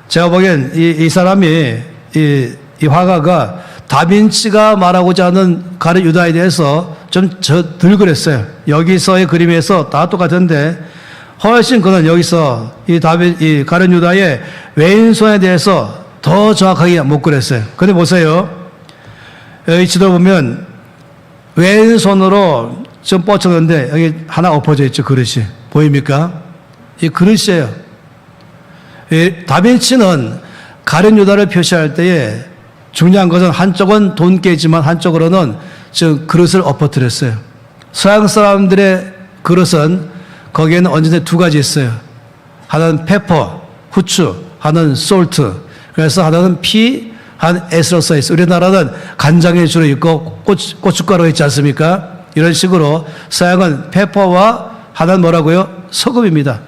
S1: 제가 보기엔 이 사람이 이 화가가 다빈치가 말하고자 하는 가룟 유다에 대해서 좀 덜 그렸어요. 여기서의 그림에서 다 똑같은데 훨씬 그는 여기서 이 가룟 유다의 왼손에 대해서 더 정확하게 못 그렸어요. 근데 보세요. 여기 지도 보면 왼손으로 좀 뻗쳤는데 여기 하나 엎어져 있죠. 그릇이 보입니까? 이 그릇이에요. 이 다빈치는 가룟 유다를 표시할 때에 중요한 것은 한쪽은 돈깨지만 한쪽으로는 지금 그릇을 엎어뜨렸어요. 서양 사람들의 그릇은 거기에는 언제나 두 가지 있어요. 하나는 페퍼, 후추, 하나는 솔트. 그래서 하나는 피, 하나는 S로 써 있어요. 우리나라는 간장에 주로 있고 고춧가루가 있지 않습니까? 이런 식으로 서양은 페퍼와 하나는 뭐라고요? 소금입니다.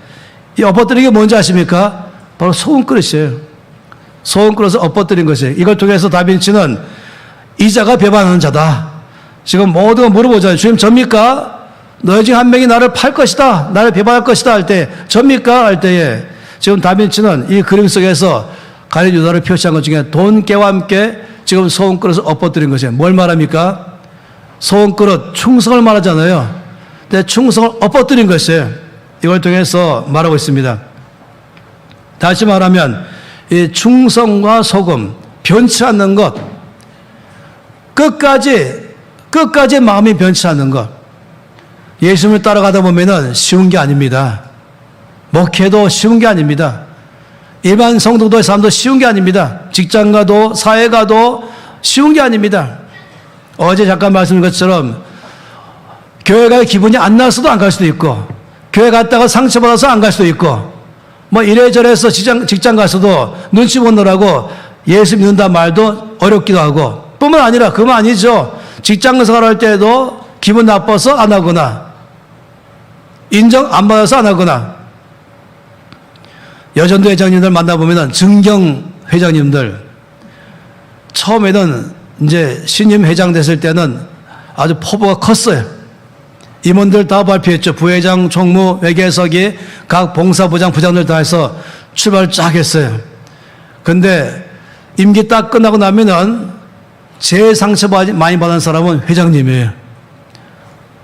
S1: 이 엎어뜨린 게 뭔지 아십니까? 바로 소금 그릇이에요. 소금 그릇을 엎어뜨린 것이에요. 이걸 통해서 다빈치는 이자가 배반하는 자다. 지금 모두가 물어보잖아요. 주님 접니까? 너희 중 한 명이 나를 팔 것이다. 나를 배반할 것이다 할 때 접니까? 할 때에 지금 다빈치는 이 그림 속에서 가룟 유다를 표시한 것 중에 돈깨와 함께 지금 소금 그릇을 엎어뜨린 것이에요. 뭘 말합니까? 소금 그릇 충성을 말하잖아요. 근데 충성을 엎어뜨린 것이에요. 이걸 통해서 말하고 있습니다. 다시 말하면 이 충성과 소금, 변치 않는 것, 끝까지 마음이 변치 않는 것. 예수님을 따라가다 보면은 쉬운 게 아닙니다. 목회도 쉬운 게 아닙니다. 일반 성도도의 삶도 쉬운 게 아닙니다. 직장 가도 사회 가도 쉬운 게 아닙니다. 어제 잠깐 말씀드린 것처럼 교회 갈 기분이 안 나서도 안 갈 수도 있고, 교회 갔다가 상처받아서 안 갈 수도 있고, 뭐 이래저래서 직장 가서도 눈치 보느라고 예수 믿는다 말도 어렵기도 하고, 뿐만 아니라 그만 아니죠. 직장 생활할 때도 기분 나빠서 안 하거나 인정 안 받아서 안 하거나, 여전도 회장님들 만나보면 증경 회장님들 처음에는 이제 신임 회장 됐을 때는 아주 포부가 컸어요. 임원들 다 발표했죠. 부회장, 총무, 회계석이 각 봉사부장, 부장들 다 해서 출발을 쫙 했어요. 근데 임기 딱 끝나고 나면은 제일 상처 많이 받은 사람은 회장님이에요.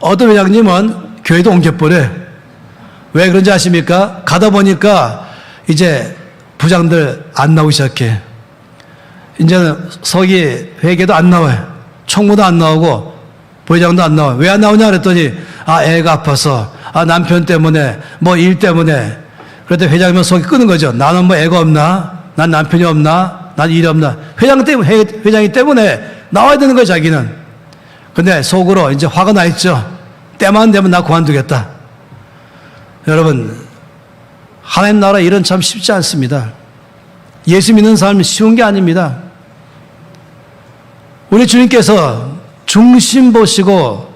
S1: 어떤 회장님은 교회도 옮겨버려요. 왜 그런지 아십니까? 가다 보니까 이제 부장들 안 나오기 시작해. 이제는 서기 회계도 안 나와요. 총무도 안 나오고 부회장도 안 나와요. 왜 안 나오냐 그랬더니 애가 아파서, 남편 때문에, 뭐 일 때문에. 그랬더니 회장님은 속이 끄는 거죠. 나는 뭐 애가 없나? 난 남편이 없나? 난 일이 없나? 회장이 때문에 나와야 되는 거예요, 자기는. 근데 속으로 이제 화가 나 있죠. 때만 되면 나 그만두겠다. 여러분, 하나님 나라 일은 참 쉽지 않습니다. 예수 믿는 삶은 쉬운 게 아닙니다. 우리 주님께서 중심 보시고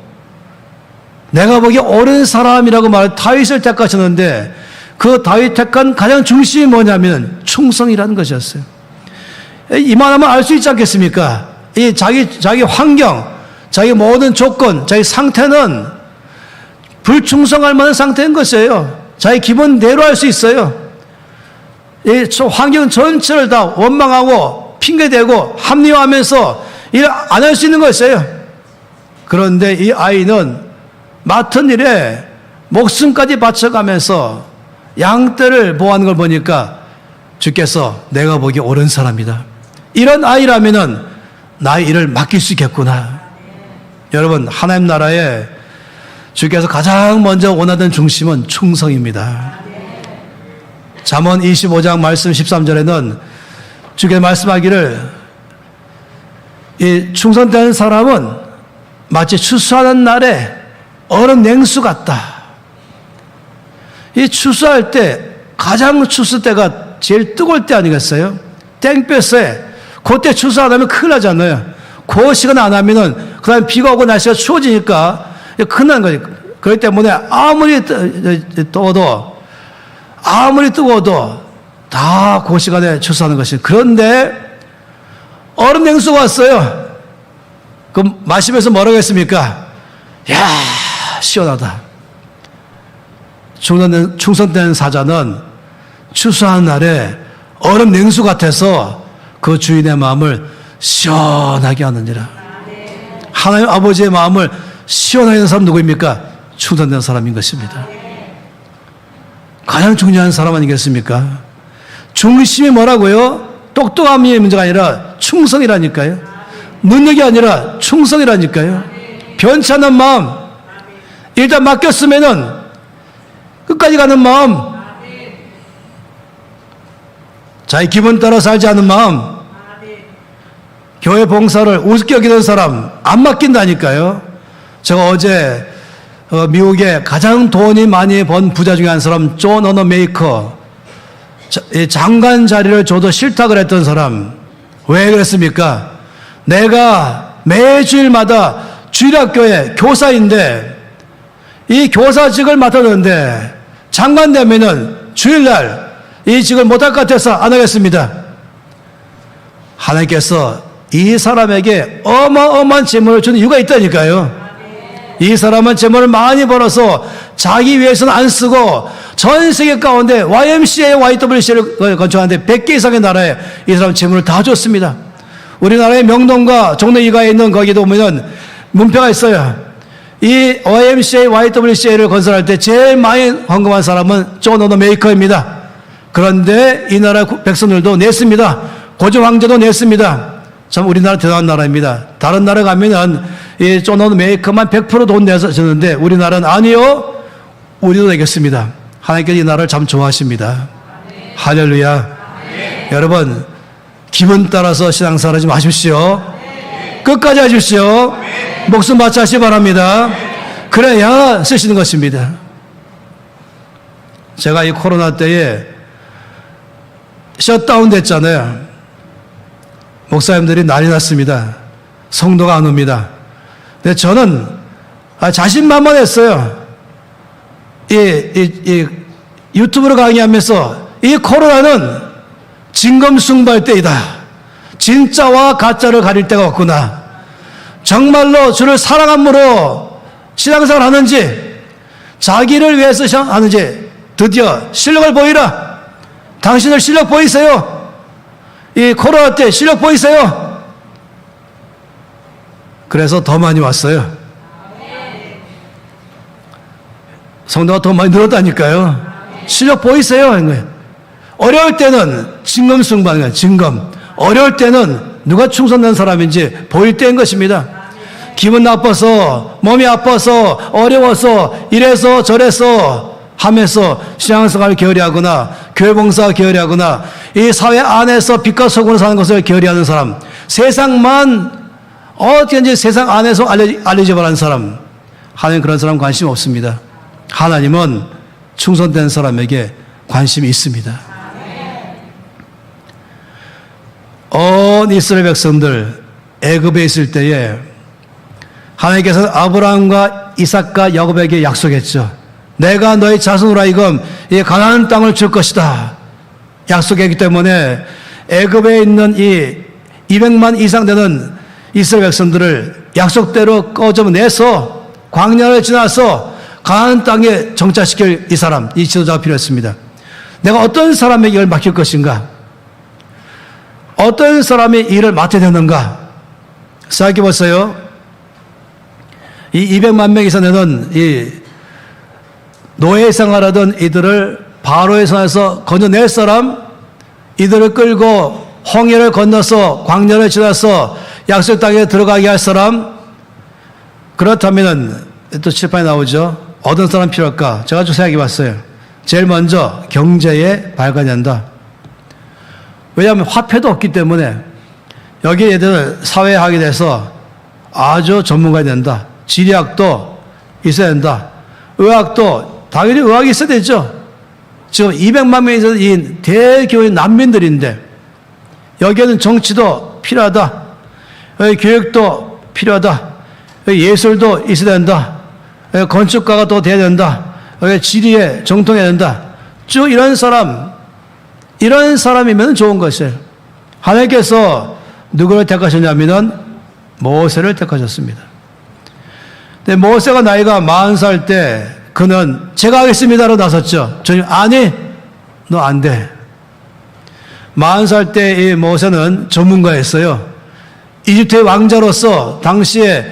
S1: 내가 보기에 옳은 사람이라고 다윗을 택하셨는데, 그 다윗 택한 가장 중심이 뭐냐면 충성이라는 것이었어요. 이만하면 알 수 있지 않겠습니까? 이 자기 환경, 자기 모든 조건, 자기 상태는 불충성할 만한 상태인 것이에요. 자기 기분대로 할 수 있어요. 이 환경 전체를 다 원망하고 핑계대고 합리화하면서 일 안 할 수 있는 것이에요. 그런데 이 아이는 맡은 일에 목숨까지 바쳐가면서 양떼를 보호하는 걸 보니까 주께서 내가 보기에 옳은 사람이다. 이런 아이라면은 나의 일을 맡길 수 있겠구나. 여러분, 하나님 나라에 주께서 가장 먼저 원하던 중심은 충성입니다. 잠언 25장 말씀 13절에는 주께서 말씀하기를, 이 충성되는 사람은 마치 추수하는 날에 얼음 냉수 같다. 이 추수할 때 가장 추수 때가 제일 뜨거울 때 아니겠어요? 땡볕에 그때 추수 안 하면 큰일 나잖아요. 그 시간 안 하면은 그 다음에 비가 오고 날씨가 추워지니까 큰일 나는 거예요. 그렇기 때문에 아무리 뜨거워도 다 그 시간에 추수하는 것이. 그런데 얼음 냉수가 왔어요. 그럼 마시면서 뭐라고 했습니까? 야, 시원하다. 충성된 사자는 추수하는 날에 얼음 냉수 같아서 그 주인의 마음을 시원하게 하느니라. 하나님 아버지의 마음을 시원하게 하는 사람 누구입니까? 충성된 사람인 것입니다. 가장 중요한 사람 아니겠습니까? 중심이 뭐라고요? 똑똑함이 문제가 아니라 충성이라니까요. 능력이 아니라 충성이라니까요. 변치 않는 마음, 일단 맡겼으면은 끝까지 가는 마음, 자기 기분 따라 살지 않는 마음, 교회 봉사를 우습게 여기는 사람 안 맡긴다니까요. 제가 어제 미국에 가장 돈이 많이 번 부자 중에 한 사람 존 어너 메이커, 장관 자리를 줘도 싫다 그랬던 사람. 왜 그랬습니까? 내가 매주일마다 주일학교에 교사인데 이 교사직을 맡았는데 장관 되면은 주일날 이 직을 못할 것 같아서 안 하겠습니다. 하나님께서 이 사람에게 어마어마한 재물을 주는 이유가 있다니까요. 이 사람은 재물을 많이 벌어서 자기 위해서는 안 쓰고 전 세계 가운데 YMCA, YWCA를 건축하는데 100개 이상의 나라에 이 사람 재물을 다 줬습니다. 우리나라의 명동과 종로 이가에 있는 거기도 보면 문표가 있어요. 이 YMCA, YWCA를 건설할 때 제일 많이 헌금한 사람은 존 어너 메이커입니다. 그런데 이 나라 백성들도 냈습니다. 고조 황제도 냈습니다. 참 우리나라 대단한 나라입니다. 다른 나라 가면은 이 존 어너 메이커만 100% 돈 내서 줬는데 우리나라는 아니요. 우리도 내겠습니다. 하나님께서 이 나라를 참 좋아하십니다. 할렐루야. 여러분 기분 따라서 신앙생활 하지 마십시오. 끝까지 하십시오. 목숨 바쳐 하시기 바랍니다. 그래야 쓰시는 것입니다. 제가 이 코로나 때에 셧다운 됐잖아요. 목사님들이 난리 났습니다. 성도가 안 옵니다. 근데 저는 자신만만했어요. 이 유튜브로 강의하면서 이 코로나는 진검승부할 때이다. 진짜와 가짜를 가릴 때가 없구나. 정말로 주를 사랑함으로 신앙생활 하는지 자기를 위해서 하는지 드디어 실력을 보이라. 당신들 실력 보이세요? 이 코로나 때 실력 보이세요? 그래서 더 많이 왔어요. 성도가 더 많이 늘었다니까요. 실력 보이세요? 어려울 때는 진검승부하는 거예요. 진검. 어려울 때는 누가 충성된 사람인지 보일 때인 것입니다. 기분 나빠서, 몸이 아파서, 어려워서, 이래서 저래서 하면서 신앙생활을 게으리하거나 교회 봉사 게으리하거나 이 사회 안에서 빛과 소금으로 사는 것을 게으리하는 사람, 세상만 어떻게든지 세상 안에서 알려져 버리는 사람, 하나님 그런 사람 관심 없습니다. 하나님은 충성된 사람에게 관심이 있습니다. 온 이스라엘 백성들 애굽에 있을 때에 하나님께서 아브라함과 이삭과 야곱에게 약속했죠. 내가 너희 자손으로 하여금 이 가나안 땅을 줄 것이다. 약속했기 때문에 애굽에 있는 이 200만 이상 되는 이스라엘 백성들을 약속대로 꺼져내서 광야를 지나서 가나안 땅에 정착시킬 이 사람, 이 지도자가 필요했습니다. 내가 어떤 사람에게 이걸 맡길 것인가? 어떤 사람이 일을 맡아야 되는가? 생각해 보세요. 이 200만 명 이상 되는 이 노예 생활하던 이들을 바로의 손에서 건져낼 사람, 이들을 끌고 홍해를 건너서 광야를 지나서 약속 땅에 들어가게 할 사람, 그렇다면 또 칠판에 나오죠. 어떤 사람 필요할까? 제가 좀 생각해 봤어요. 제일 먼저 경제에 발간이 한다. 왜냐하면 화폐도 없기 때문에 여기 얘들 사회학에 대해서 아주 전문가가 된다. 지리학도 있어야 된다. 의학도 당연히 의학이 있어야 되죠. 지금 200만 명이 이 대교회 난민들인데 여기에는 정치도 필요하다. 여기 교육도 필요하다. 여기 예술도 있어야 된다. 여기 건축가가 또 돼야 된다. 여기 지리에 정통해야 된다. 쭉 이런 사람 이런 사람이면 좋은 것이에요. 하나님께서 누구를 택하셨냐면 모세를 택하셨습니다. 근데 모세가 나이가 40살 때 그는 제가 하겠습니다로 나섰죠. 주님, 아니, 너 안 돼. 40살 때 이 모세는 전문가였어요. 이집트의 왕자로서 당시에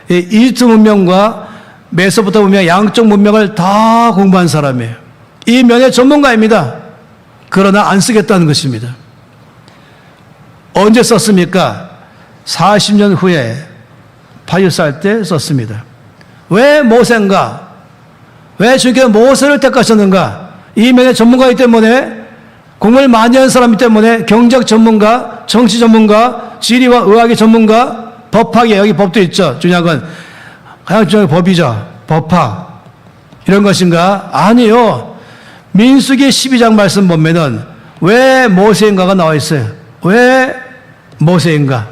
S1: 이집트 문명과 메소포타 문명, 양쪽 문명을 다 공부한 사람이에요. 이 면의 전문가입니다. 그러나 안 쓰겠다는 것입니다. 언제 썼습니까? 40년 후에 80살 때 썼습니다. 왜 모세인가? 왜 주님께서 모세를 택하셨는가? 이 면의 전문가이기 때문에, 공부를 많이 한 사람이기 때문에, 경제학 전문가, 정치 전문가, 지리와 의학의 전문가, 법학에 여기 법도 있죠. 중요한 건 가장 중요한 법이죠. 법학. 이런 것인가? 아니요. 민수기 12장 말씀 보면은 왜 모세인가가 나와 있어요. 왜 모세인가?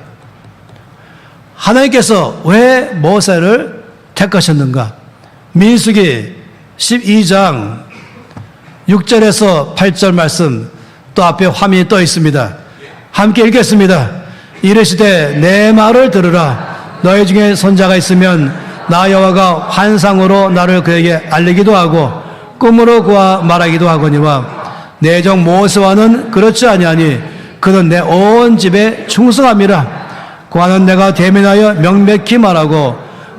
S1: 하나님께서 왜 모세를 택하셨는가? 민수기 12장 6절에서 8절 말씀, 또 앞에 화면이 떠 있습니다. 함께 읽겠습니다. 이르시되 내 말을 들으라. 너희 중에 선자가 있으면 나 여호와가 환상으로 나를 그에게 알리기도 하고 꿈으로 그와 말하기도 하거니와 내 종 모세와는 그렇지 아니하니 그는 내 온 집에 충성함이라. 그와는 내가 대면하여 명백히 말하고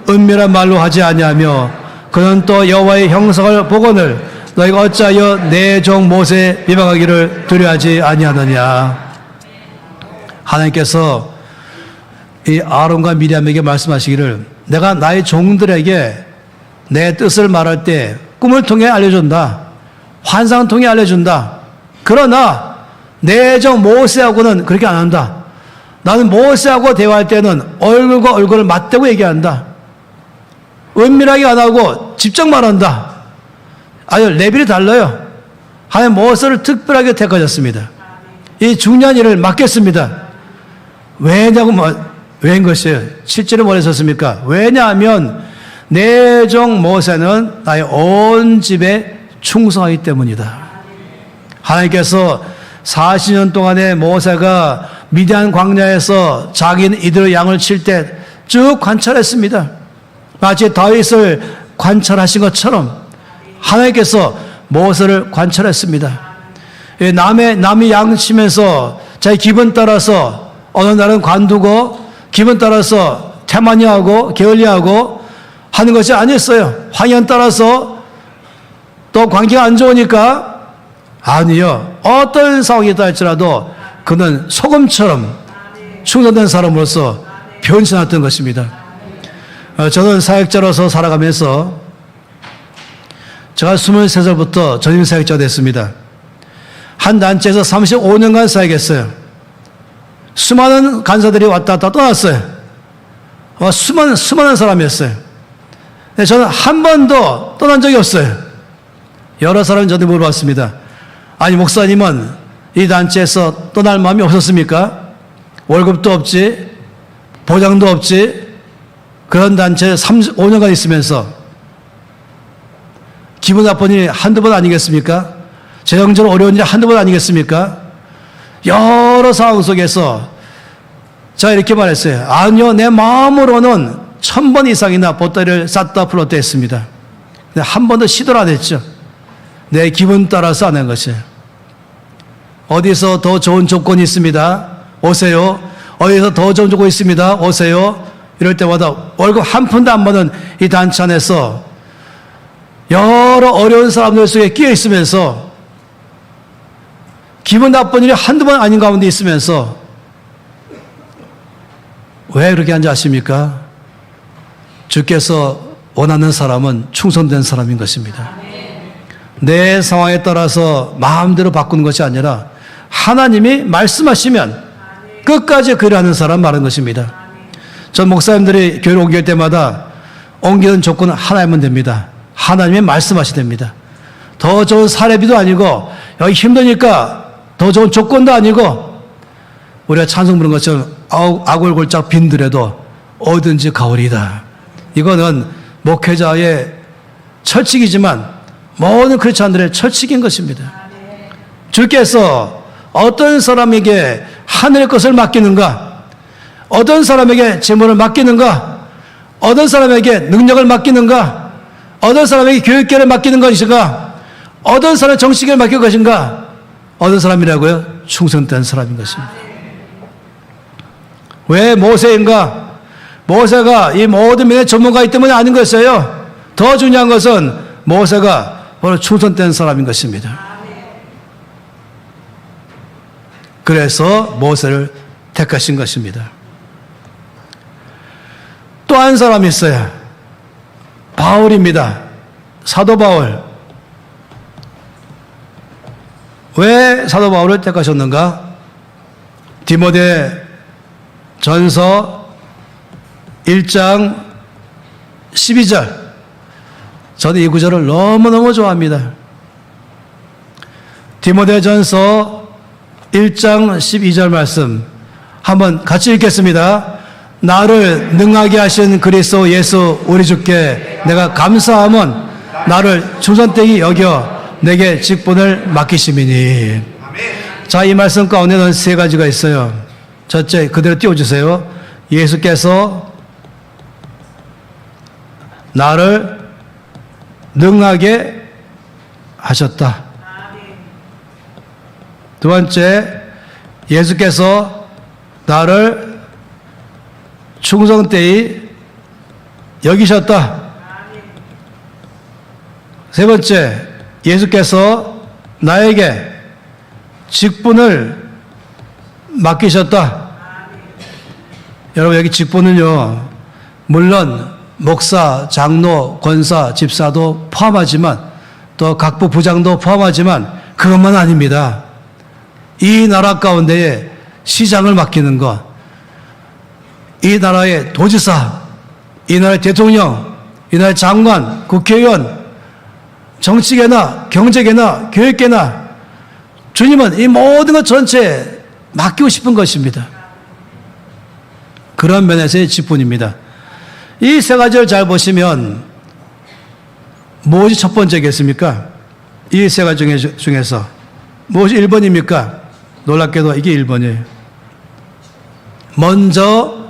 S1: 은밀한 말로 하지 아니하며 그는 또 여호와의 형상을 보거늘 너희가 어찌하여 내 종 모세 비방하기를 두려워하지 아니하느냐. 하나님께서 이 아론과 미리암에게 말씀하시기를 내가 나의 종들에게 내 뜻을 말할 때 꿈을 통해 알려준다. 환상을 통해 알려준다. 그러나 내 종 모세하고는 그렇게 안 한다. 나는 모세하고 대화할 때는 얼굴과 얼굴을 맞대고 얘기한다. 은밀하게 안 하고 직접 말한다. 아주 레벨이 달라요. 하나님 모세를 특별하게 택하셨습니다. 이 중요한 일을 맡겼습니다. 왜냐고, 왜인 것이에요? 7절에 뭐라 썼습니까? 왜냐하면 내 종 모세는 나의 온 집에 충성하기 때문이다. 하나님께서 40년 동안에 모세가 미디안 광야에서 자기는 이들의 양을 칠 때 쭉 관찰했습니다. 마치 다윗을 관찰하신 것처럼 하나님께서 모세를 관찰했습니다. 남이 양 치면서 자기 기분 따라서 어느 날은 관두고 기분 따라서 태만이하고 게을리하고 하는 것이 아니었어요. 환경 따라서 또 관계가 안 좋으니까 아니요. 어떤 상황이다 할지라도 그는 소금처럼 충성된 사람으로서 변신했던 것입니다. 저는 사역자로서 살아가면서 제가 23살부터 전임 사역자가 됐습니다. 한 단체에서 35년간 사역했어요. 수많은 간사들이 왔다 갔다 떠났어요. 수많은 사람이었어요. 근데 저는 한 번도 떠난 적이 없어요. 여러 사람이 저한테 물어봤습니다. 아니 목사님은 이 단체에서 떠날 마음이 없었습니까? 월급도 없지, 보장도 없지, 그런 단체에 35년간 있으면서 기분 나쁜 일이 한두 번 아니겠습니까? 재정적으로 어려운 일이 한두 번 아니겠습니까? 여러 상황 속에서 제가 이렇게 말했어요. 아니요, 내 마음으로는 1000번 이상이나 보따리를 쌌다 풀었다 했습니다. 근데 한 번도 시도를 안 했죠. 내 기분 따라서 안 한 것이에요. 어디서 더 좋은 조건이 있습니다. 오세요. 어디서 더 좋은 조건이 있습니다. 오세요. 이럴 때마다 월급 한 푼도 안 받는 이 단체 안에서 여러 어려운 사람들 속에 끼어 있으면서 기분 나쁜 일이 한두 번 아닌 가운데 있으면서 왜 그렇게 한지 아십니까? 주께서 원하는 사람은 충성된 사람인 것입니다. 내 상황에 따라서 마음대로 바꾸는 것이 아니라 하나님이 말씀하시면 끝까지 그를 하는 사람 말하는 것입니다. 전 목사님들이 교회를 옮길 때마다 옮기는 조건은 하나이면 됩니다. 하나님이 말씀하시 됩니다. 더 좋은 사례비도 아니고 여기 힘드니까 더 좋은 조건도 아니고 우리가 찬송 부르는 것처럼 아골골짝 빈들에도 어든지 가오리다. 이거는 목회자의 철칙이지만 모든 크리스찬들의 철칙인 것입니다. 주께서 어떤 사람에게 하늘의 것을 맡기는가? 어떤 사람에게 재물을 맡기는가? 어떤 사람에게 능력을 맡기는가? 어떤 사람에게 교육계를 맡기는 것인가? 어떤 사람의 정치계를 맡길 것인가? 어떤 사람이라고요? 충성된 사람인 것입니다. 왜 모세인가? 모세가 이 모든 면의 전문가이기 때문에 아닌 것이에요. 더 중요한 것은 모세가 바로 충성된 사람인 것입니다. 그래서 모세를 택하신 것입니다. 또 한 사람이 있어요. 바울입니다. 사도 바울. 왜 사도 바울을 택하셨는가? 디모데 전서 1장 12절. 저는 이 구절을 너무너무 좋아합니다. 디모데 전서 1장 12절 말씀 한번 같이 읽겠습니다. 나를 능하게 하신 그리스도 예수 우리 주께 내가 감사함은 나를 충성되게 여겨 내게 직분을 맡기심이니. 자, 이 말씀 가운데는 세 가지가 있어요. 첫째, 그대로 띄워주세요. 예수께서 나를 능하게 하셨다. 두 번째, 예수께서 나를 충성되이 여기셨다. 세 번째, 예수께서 나에게 직분을 맡기셨다. 여러분, 여기 직분은요, 물론 목사, 장로, 권사, 집사도 포함하지만 또 각부 부장도 포함하지만 그것만 아닙니다. 이 나라 가운데에 시장을 맡기는 것, 이 나라의 도지사, 이 나라의 대통령, 이 나라의 장관, 국회의원, 정치계나 경제계나 교육계나 주님은 이 모든 것 전체에 맡기고 싶은 것입니다. 그런 면에서의 직분입니다. 이 세 가지를 잘 보시면 무엇이 첫 번째겠습니까? 이 세 가지 중에서 무엇이 1번입니까? 놀랍게도 이게 1번이에요. 먼저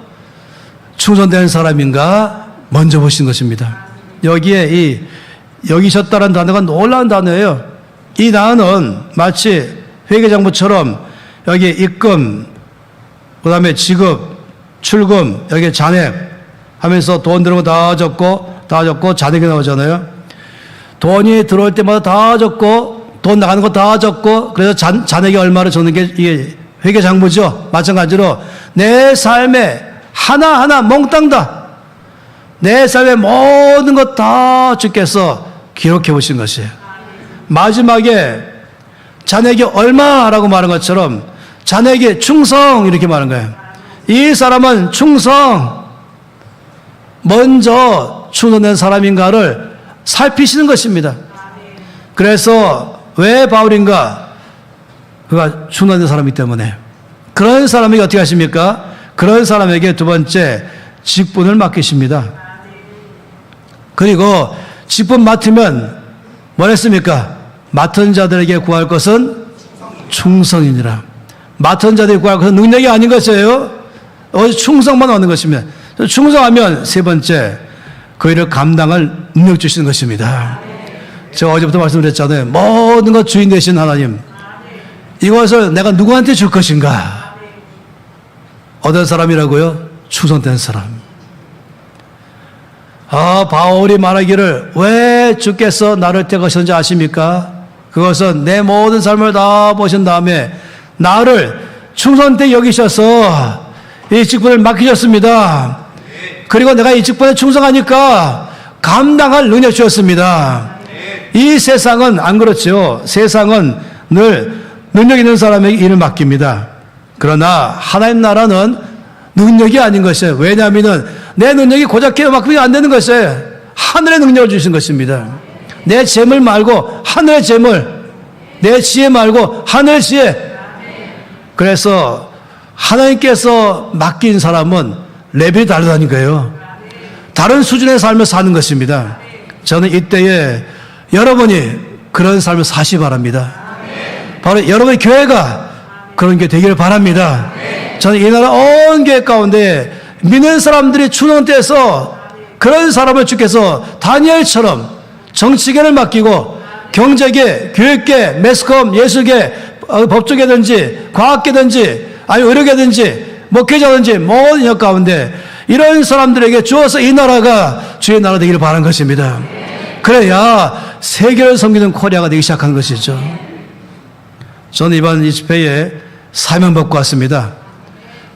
S1: 충성된 사람인가 먼저 보신 것입니다. 여기에 이 여기셨다는 단어가 놀라운 단어예요. 이 단어는 마치 회계장부처럼 여기 입금, 그 다음에 지급, 출금, 여기 잔액 하면서 돈 들어오고 다 적고 잔액이 나오잖아요. 돈이 들어올 때마다 다 적고 돈 나가는 거 다 적고 그래서 잔액이 얼마를 적는 게 이게 회계장부죠. 마찬가지로 내 삶에 하나하나 몽땅 다 내 삶의 모든 것 다 주께서 기록해 보신 것이에요. 마지막에 잔액이 얼마라고 말한 것처럼 잔액이 충성 이렇게 말한 거예요. 이 사람은 충성, 먼저 충성된 사람인가를 살피시는 것입니다. 그래서 왜 바울인가? 그가 충성된 사람이기 때문에. 그런 사람에게 어떻게 하십니까? 그런 사람에게 두 번째 직분을 맡기십니다. 그리고 직분 맡으면 뭘 했습니까? 맡은 자들에게 구할 것은 충성이니라. 맡은 자들에게 구할 것은 능력이 아닌 것이에요. 충성만 얻는 것입니다. 충성하면 세 번째, 그 일을 감당할 능력 주시는 것입니다. 제가 어제부터 말씀드렸잖아요. 모든 것 주인 되신 하나님. 이것을 내가 누구한테 줄 것인가? 어떤 사람이라고요? 충성된 사람. 바울이 말하기를 왜 주께서 나를 택하셨는지 아십니까? 그것은 내 모든 삶을 다 보신 다음에 나를 충성되게 여기셔서 이 직분을 맡기셨습니다. 그리고 내가 이 직분에 충성하니까 감당할 능력 주셨습니다. 이 세상은 안 그렇죠. 세상은 늘 능력 있는 사람에게 일을 맡깁니다. 그러나 하나님 나라는 능력이 아닌 것이에요. 왜냐하면 내 능력이 고작 맡기면 안 되는 것이에요. 하늘의 능력을 주신 것입니다. 내 재물 말고 하늘의 재물, 내 지혜 말고 하늘의 지혜. 그래서 하나님께서 맡긴 사람은 레벨이 다르다는 거예요. 다른 수준의 삶을 사는 것입니다. 저는 이때에 여러분이 그런 삶을 사시 바랍니다. 바로 여러분의 교회가 그런 게 되기를 바랍니다. 저는 이 나라 온 교회 가운데 믿는 사람들이 추는 때에서 그런 사람을 주께서 다니엘처럼 정치계를 맡기고 경제계, 교육계, 매스컴, 예술계, 법조계든지 과학계든지 아니 의료계든지 목회자든지 모든 역 가운데 이런 사람들에게 주어서 이 나라가 주의 나라 되기를 바라는 것입니다. 그래야 세계를 섬기는 코리아가 되기 시작한 것이죠. 저는 이번 이 집회에 사명 받고 왔습니다.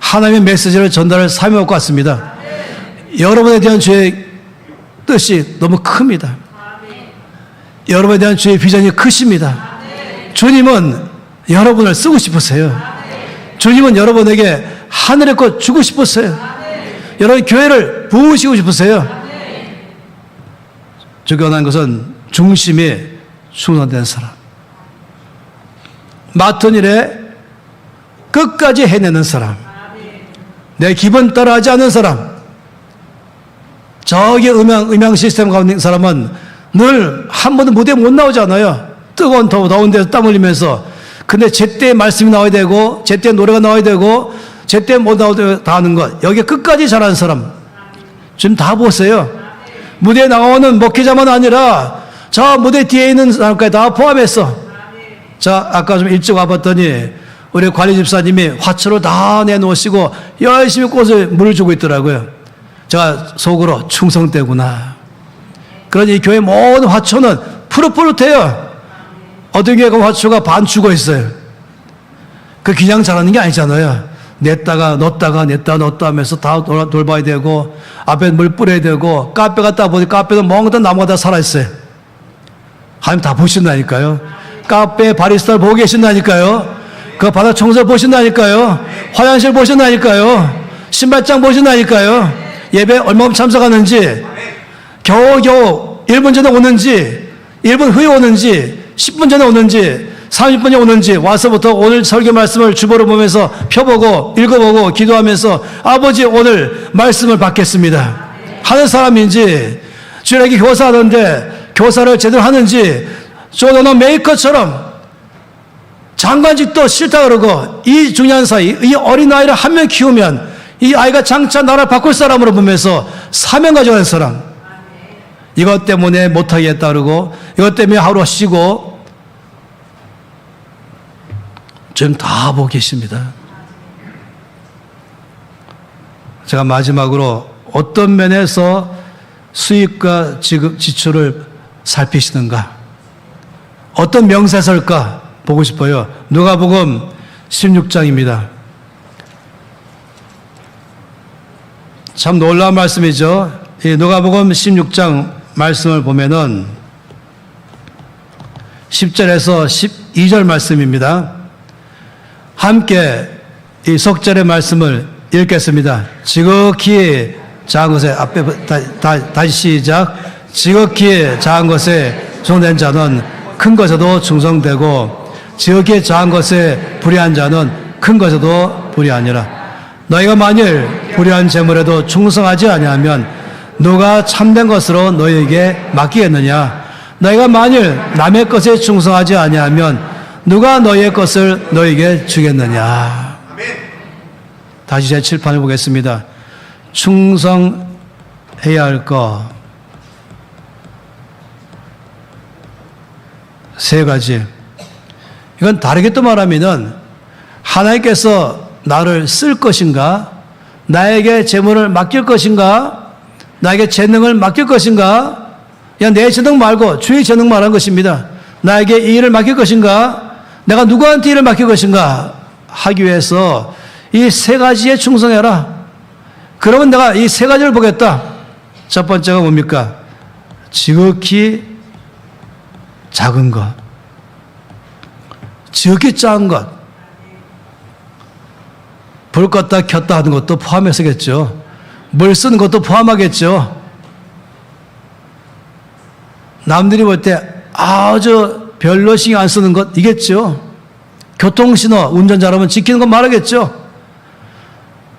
S1: 하나님의 메시지를 전달할 사명 받고 왔습니다. 여러분에 대한 주의 뜻이 너무 큽니다. 여러분에 대한 주의 비전이 크십니다. 주님은 여러분을 쓰고 싶으세요. 주님은 여러분에게 하늘의 것 주고 싶으세요. 여러분 교회를 부으시고 싶으세요. 주께 원하는 것은 중심이 충성된 사람, 맡은 일에 끝까지 해내는 사람, 내 기분 따라하지 않는 사람. 저기 음향 시스템 가운데 있는 사람은 늘 한 번도 무대에 못 나오잖아요. 뜨거운 더운 데서 땀 흘리면서. 근데 제때 말씀이 나와야 되고 제때 노래가 나와야 되고 제때 못 나오도 다 하는 것. 여기 끝까지 잘하는 사람 지금 다 보세요. 무대에 나오는 목회자만 아니라 저 무대 뒤에 있는 사람까지 다 포함했어. 자, 아까 좀 일찍 와봤더니 우리 관리 집사님이 화초를 다 내놓으시고 열심히 꽃을 물을 주고 있더라고요. 제가 속으로 충성되구나. 그러니 이 교회 모든 화초는 푸릇푸릇해요. 어떤 교회가 화초가 반 죽어 있어요. 그 그냥 자라는 게 아니잖아요. 냈다가 넣었다 하면서 다 돌봐야 되고 앞에 물 뿌려야 되고 카페 갔다 보니 카페도 멍든 나무가 다 살아있어요. 하나님 다 보신다니까요. 카페 바리스타를 보고 계신다니까요. 그 바닥 청소를 보신다니까요. 화장실 보신다니까요. 신발장 보신다니까요. 예배 얼마큼 참석하는지 겨우겨우 1분 전에 오는지 1분 후에 오는지 10분 전에 오는지 30분에 오는지 와서부터 오늘 설교 말씀을 주보로 보면서 펴보고 읽어보고 기도하면서 아버지 오늘 말씀을 받겠습니다 하는 사람인지, 주일에게 교사하는데 교사를 제대로 하는지, 조던원 메이커처럼 장관직도 싫다 그러고 이 중요한 사이 이 어린아이를 한 명 키우면 이 아이가 장차 나라를 바꿀 사람으로 보면서 사명 가져가는 사람, 이것 때문에 못하겠다 그러고 이것 때문에 하루 쉬고 지금 다 보고 계십니다. 제가 마지막으로 어떤 면에서 수입과 지출을 살피시는가, 어떤 명세설까 보고 싶어요. 누가복음 16장입니다. 참 놀라운 말씀이죠. 이 누가복음 16장 말씀을 보면은 10절에서 12절 말씀입니다. 함께 이 속절의 말씀을 읽겠습니다. 지극히 작은 것에 앞에 다시 시작. 지극히 작은 것에 충성된 자는 큰 것에도 충성되고 지극히 작은 것에 불의한 자는 큰 것에도 불의하니라. 너희가 만일 불의한 재물에도 충성하지 아니하면 누가 참된 것으로 너희에게 맡기겠느냐? 너희가 만일 남의 것에 충성하지 아니하면 누가 너희의 것을 너희에게 주겠느냐? 다시 제 칠판을 보겠습니다. 충성해야 할 것 세 가지. 이건 다르게 또 말하면은 하나님께서 나를 쓸 것인가, 나에게 재물을 맡길 것인가, 나에게 재능을 맡길 것인가, 그냥 내 재능 말고 주의 재능 말한 것입니다. 나에게 이 일을 맡길 것인가, 내가 누구한테 일을 맡길 것인가 하기 위해서 이 세 가지에 충성해라. 그러면 내가 이 세 가지를 보겠다. 첫 번째가 뭡니까? 지극히 작은 것, 지극히 작은 것. 불 껐다 켰다 하는 것도 포함해서겠죠. 물 쓰는 것도 포함하겠죠. 남들이 볼 때 아주 별로 신경 안 쓰는 것 이겠죠. 교통신호 운전자라면 지키는 건 말하겠죠.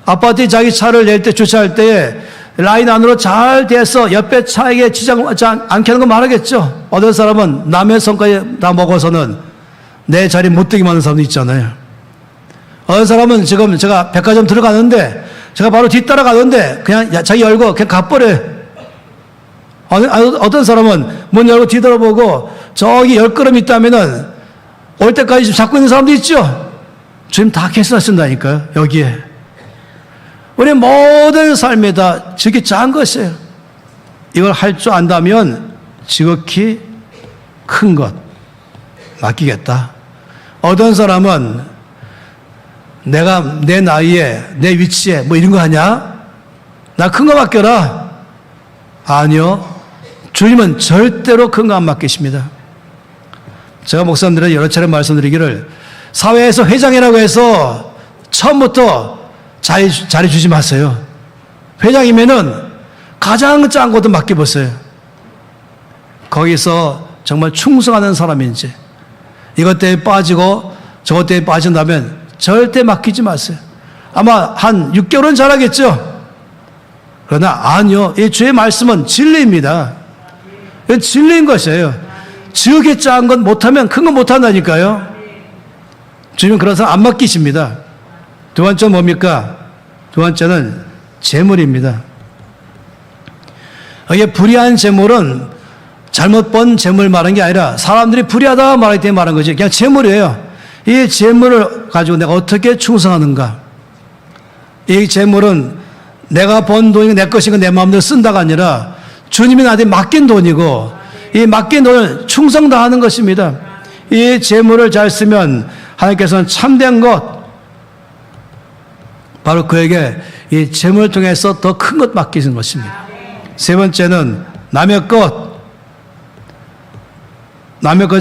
S1: 아파트에 자기 차를 낼 때 주차할 때에 라인 안으로 잘 돼서 옆에 차에게 지장 않게 하는 건 말하겠죠. 어떤 사람은 남의 성까지 다 먹어서는 내 자리 못 되게 하는 사람도 있잖아요. 어떤 사람은 지금 제가 백화점 들어가는데 제가 바로 뒤따라가는데 그냥 자기 열고 그냥 가버려요. 어떤 사람은 문 열고 뒤돌아보고 저기 10걸음 있다면은 올 때까지 지금 잡고 있는 사람도 있죠. 주님 다 계산하신다니까요. 여기에. 우리 모든 삶에 다 지극히 작은 것이에요. 이걸 할 줄 안다면 지극히 큰 것 맡기겠다. 어떤 사람은 내가 내 나이에 내 위치에 뭐 이런 거 하냐? 나 큰 거 맡겨라. 아니요. 주님은 절대로 큰 거 안 맡기십니다. 제가 목사님들은 여러 차례 말씀드리기를 사회에서 회장이라고 해서 처음부터 자리 주지 마세요. 회장이면은 가장 작은 것도 맡겨보세요. 거기서 정말 충성하는 사람인지 이것 때문에 빠지고 저것 때문에 빠진다면 절대 맡기지 마세요. 아마 한 6개월은 잘하겠죠. 그러나 아니요. 이 주의 말씀은 진리입니다. 이건 진리인 것이에요. 지극히 작은 건 못하면 큰 건 못한다니까요. 주님은 그런 사람 안 맡기십니다. 두 번째는 뭡니까? 두 번째는 재물입니다. 이게 불의한 재물은 잘못 번 재물 말한 게 아니라 사람들이 불의하다 말할 때 말한 거지. 그냥 재물이에요. 이 재물을 가지고 내가 어떻게 충성하는가? 이 재물은 내가 번 돈이 내 것이고 내 마음대로 쓴다가 아니라 주님이 나한테 맡긴 돈이고 이 맡긴 돈을 충성 다하는 것입니다. 이 재물을 잘 쓰면 하나님께서는 참된 것 바로 그에게 이 재물을 통해서 더 큰 것 맡기는 것입니다. 세 번째는 남의 것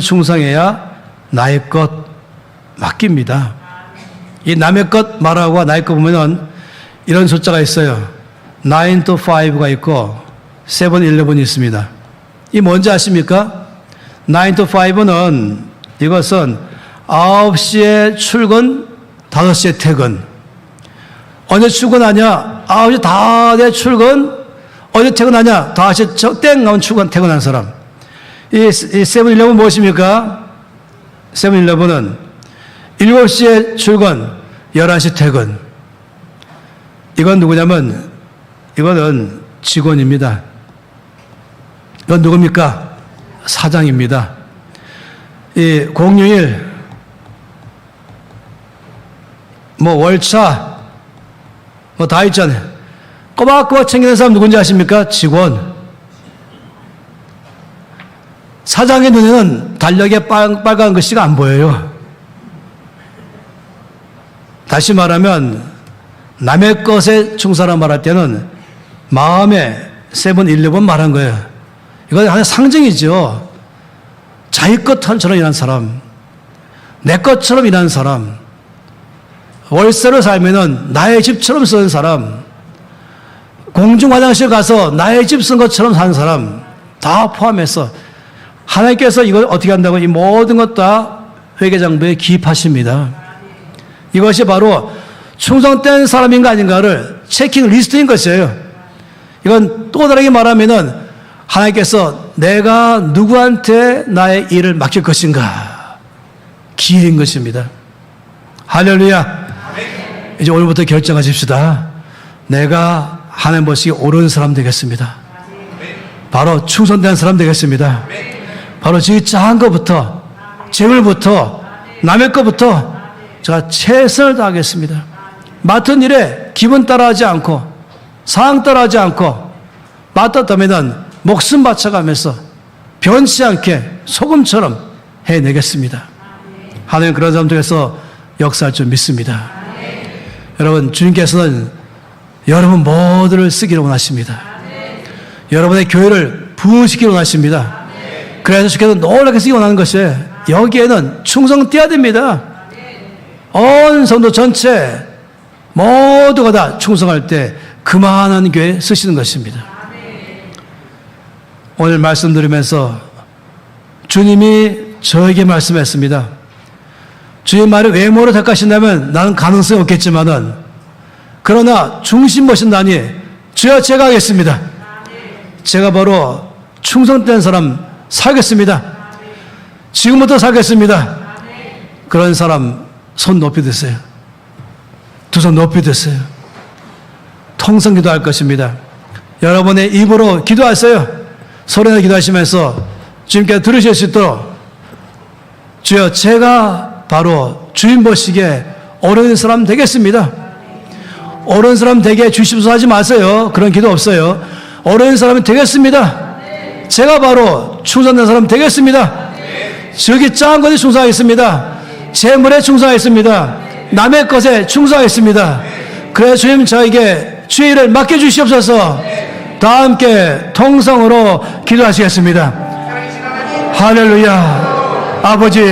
S1: 충성해야 나의 것 맡깁니다. 이 남의 것 말하고 나의 것 보면은 이런 숫자가 있어요. 9 to 5가 있고 7, 11이 있습니다. 이 뭔지 아십니까? 9 to 5는 이것은 9시에 출근, 5시에 퇴근. 언제 출근하냐? 9시 다 돼 출근. 언제 퇴근하냐? 5시 땡 하면 퇴근한 사람. 이 7, 11은 무엇입니까? 7, 11은 7시에 출근, 11시 퇴근. 이건 누구냐면 이거는 직원입니다. 이건 누굽니까? 사장입니다. 이 공휴일, 뭐 월차, 뭐 다 있잖아요. 꼬박꼬박 챙기는 사람 누군지 아십니까? 직원. 사장의 눈에는 달력에 빨간 글씨가 안 보여요. 다시 말하면 남의 것에 충성하라 말할 때는 마음에 7, 11 말한 거예요. 이건 하나의 상징이죠. 자기 것처럼 일하는 사람, 내 것처럼 일하는 사람, 월세로 살면은 나의 집처럼 쓰는 사람, 공중 화장실 가서 나의 집 쓴 것처럼 사는 사람 다 포함해서 하나님께서 이걸 어떻게 한다고 이 모든 것 다 회계장부에 기입하십니다. 이것이 바로 충성된 사람인가 아닌가를 체킹 리스트인 것이에요. 이건 또 다르게 말하면은 하나님께서 내가 누구한테 나의 일을 맡길 것인가 기회인 것입니다. 할렐루야. 이제 오늘부터 결정하십시다. 내가 하나님 보시기에 옳은 사람 되겠습니다. 바로 충성된 사람 되겠습니다. 바로 지 작은 것부터 재물부터 남의 것부터 제가 최선을 다하겠습니다. 맡은 일에 기분 따라하지 않고 상황 따라하지 않고 맡았다면 목숨 바쳐가면서 변치 않게 소금처럼 해내겠습니다. 하나님 그런 사람 중에서 역사할 줄 믿습니다. 여러분 주님께서는 여러분 모두를 쓰기를 원하십니다. 여러분의 교회를 부흥시키기를 원하십니다. 그래서 주께서 놀랍게 쓰기 원하는 것이 여기에는 충성되어야 됩니다. 온 성도 전체 모두가 다 충성할 때 그만한 교회 쓰시는 것입니다. 오늘 말씀 들으면서 주님이 저에게 말씀했습니다. 주의 말을 외모로 택하신다면 나는 가능성이 없겠지만은 그러나 중심 보신다니 주여 제가 하겠습니다. 제가 바로 충성된 사람 살겠습니다. 지금부터 살겠습니다. 그런 사람 손 높이 드세요. 두 손 높이 드세요. 통성 기도할 것입니다. 여러분의 입으로 기도하세요. 소리내 기도하시면서 주님께서 들으실 수 있도록 주여 제가 바로 주인 보시기에 옳은 사람 되겠습니다. 옳은 사람 되게 주십시오 하지 마세요. 그런 기도 없어요. 옳은 사람이 되겠습니다. 제가 바로 충성된 사람 되겠습니다. 저기 작은 것에 충성하겠습니다. 재물에 충성하겠습니다. 남의 것에 충성하겠습니다. 그래서 주님 저에게 주의 일을 맡겨주시옵소서. 다 함께 통성으로 기도하시겠습니다. 할렐루야. 아버지,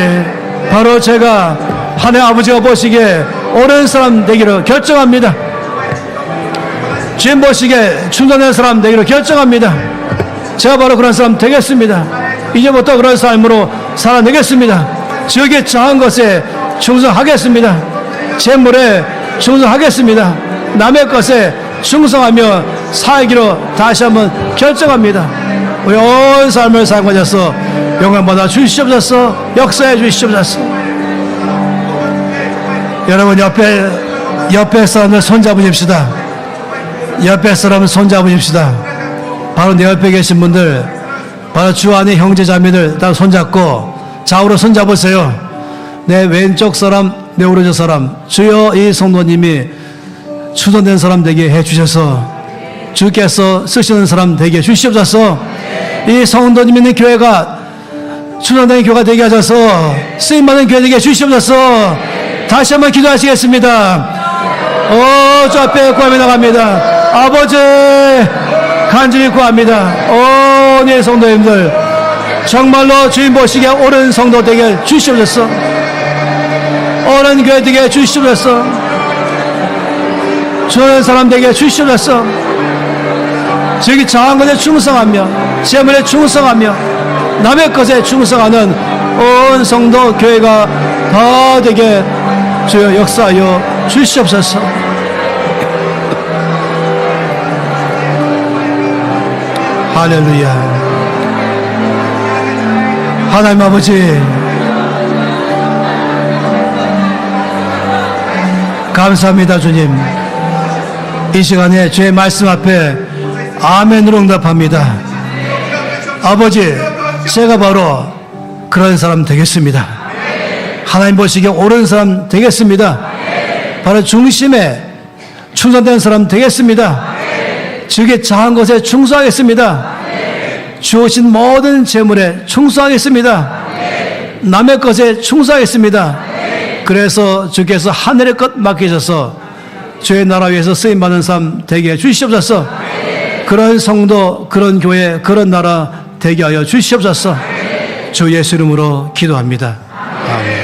S1: 바로 제가 하나님 아버지가 보시기에 옳은 사람 되기로 결정합니다. 주님 보시기에 충성된 사람 되기로 결정합니다. 제가 바로 그런 사람 되겠습니다. 이제부터 그런 삶으로 살아내겠습니다. 저에게 작은 것에 충성하겠습니다. 재물에 충성하겠습니다. 남의 것에 충성하며 살기로 다시 한번 결정합니다. 우리 온 삶을 사용하셔서 영광 받아 주시옵소서. 역사해 주시옵소서. 여러분 옆에 사람들 손잡으십시다. 옆에 사람을 손잡으십시다. 바로 내 옆에 계신 분들, 바로 주 안에 형제자매들 다 손잡고 좌우로 손잡으세요. 내 왼쪽 사람, 내 오른쪽 사람, 주여 이 성도님이 충성된 사람 되게 해주셔서 주께서 쓰시는 사람 되게 해주시옵소서. 이 성도님 있는 교회가 충성된 교회가 되게 하셔서 쓰임받는 교회 되게 해주시옵소서. 다시 한번 기도하시겠습니다. 주 앞에 구하며 나갑니다. 아버지 간절히 구합니다. 네 성도님들 정말로 주님 보시기에 옳은 성도 되게 주시옵소서. 옳은 교회 되게 주시옵소서. 좋은 사람 되게 주시옵소서. 저기 작은 것에 충성하며 재물에 충성하며 남의 것에 충성하는 온 성도 교회가 다 되게 주여 역사하여 주시옵소서. 할렐루야. 하나님 아버지 감사합니다. 주님 이 시간에 주의 말씀 앞에 아멘으로 응답합니다. 아버지 제가 바로 그런 사람 되겠습니다. 하나님 보시기에 옳은 사람 되겠습니다. 바로 중심에 충성된 사람 되겠습니다. 주께 작은 것에 충성하겠습니다. 주어진 모든 재물에 충성하겠습니다. 남의 것에 충성하겠습니다. 그래서 주께서 하늘의 것 맡기셔서 주의 나라 위에서 쓰임받는 삶 되게 해 주시옵소서. 그런 성도, 그런 교회, 그런 나라 되게 하여 주시옵소서. 주 예수 이름으로 기도합니다. 아멘.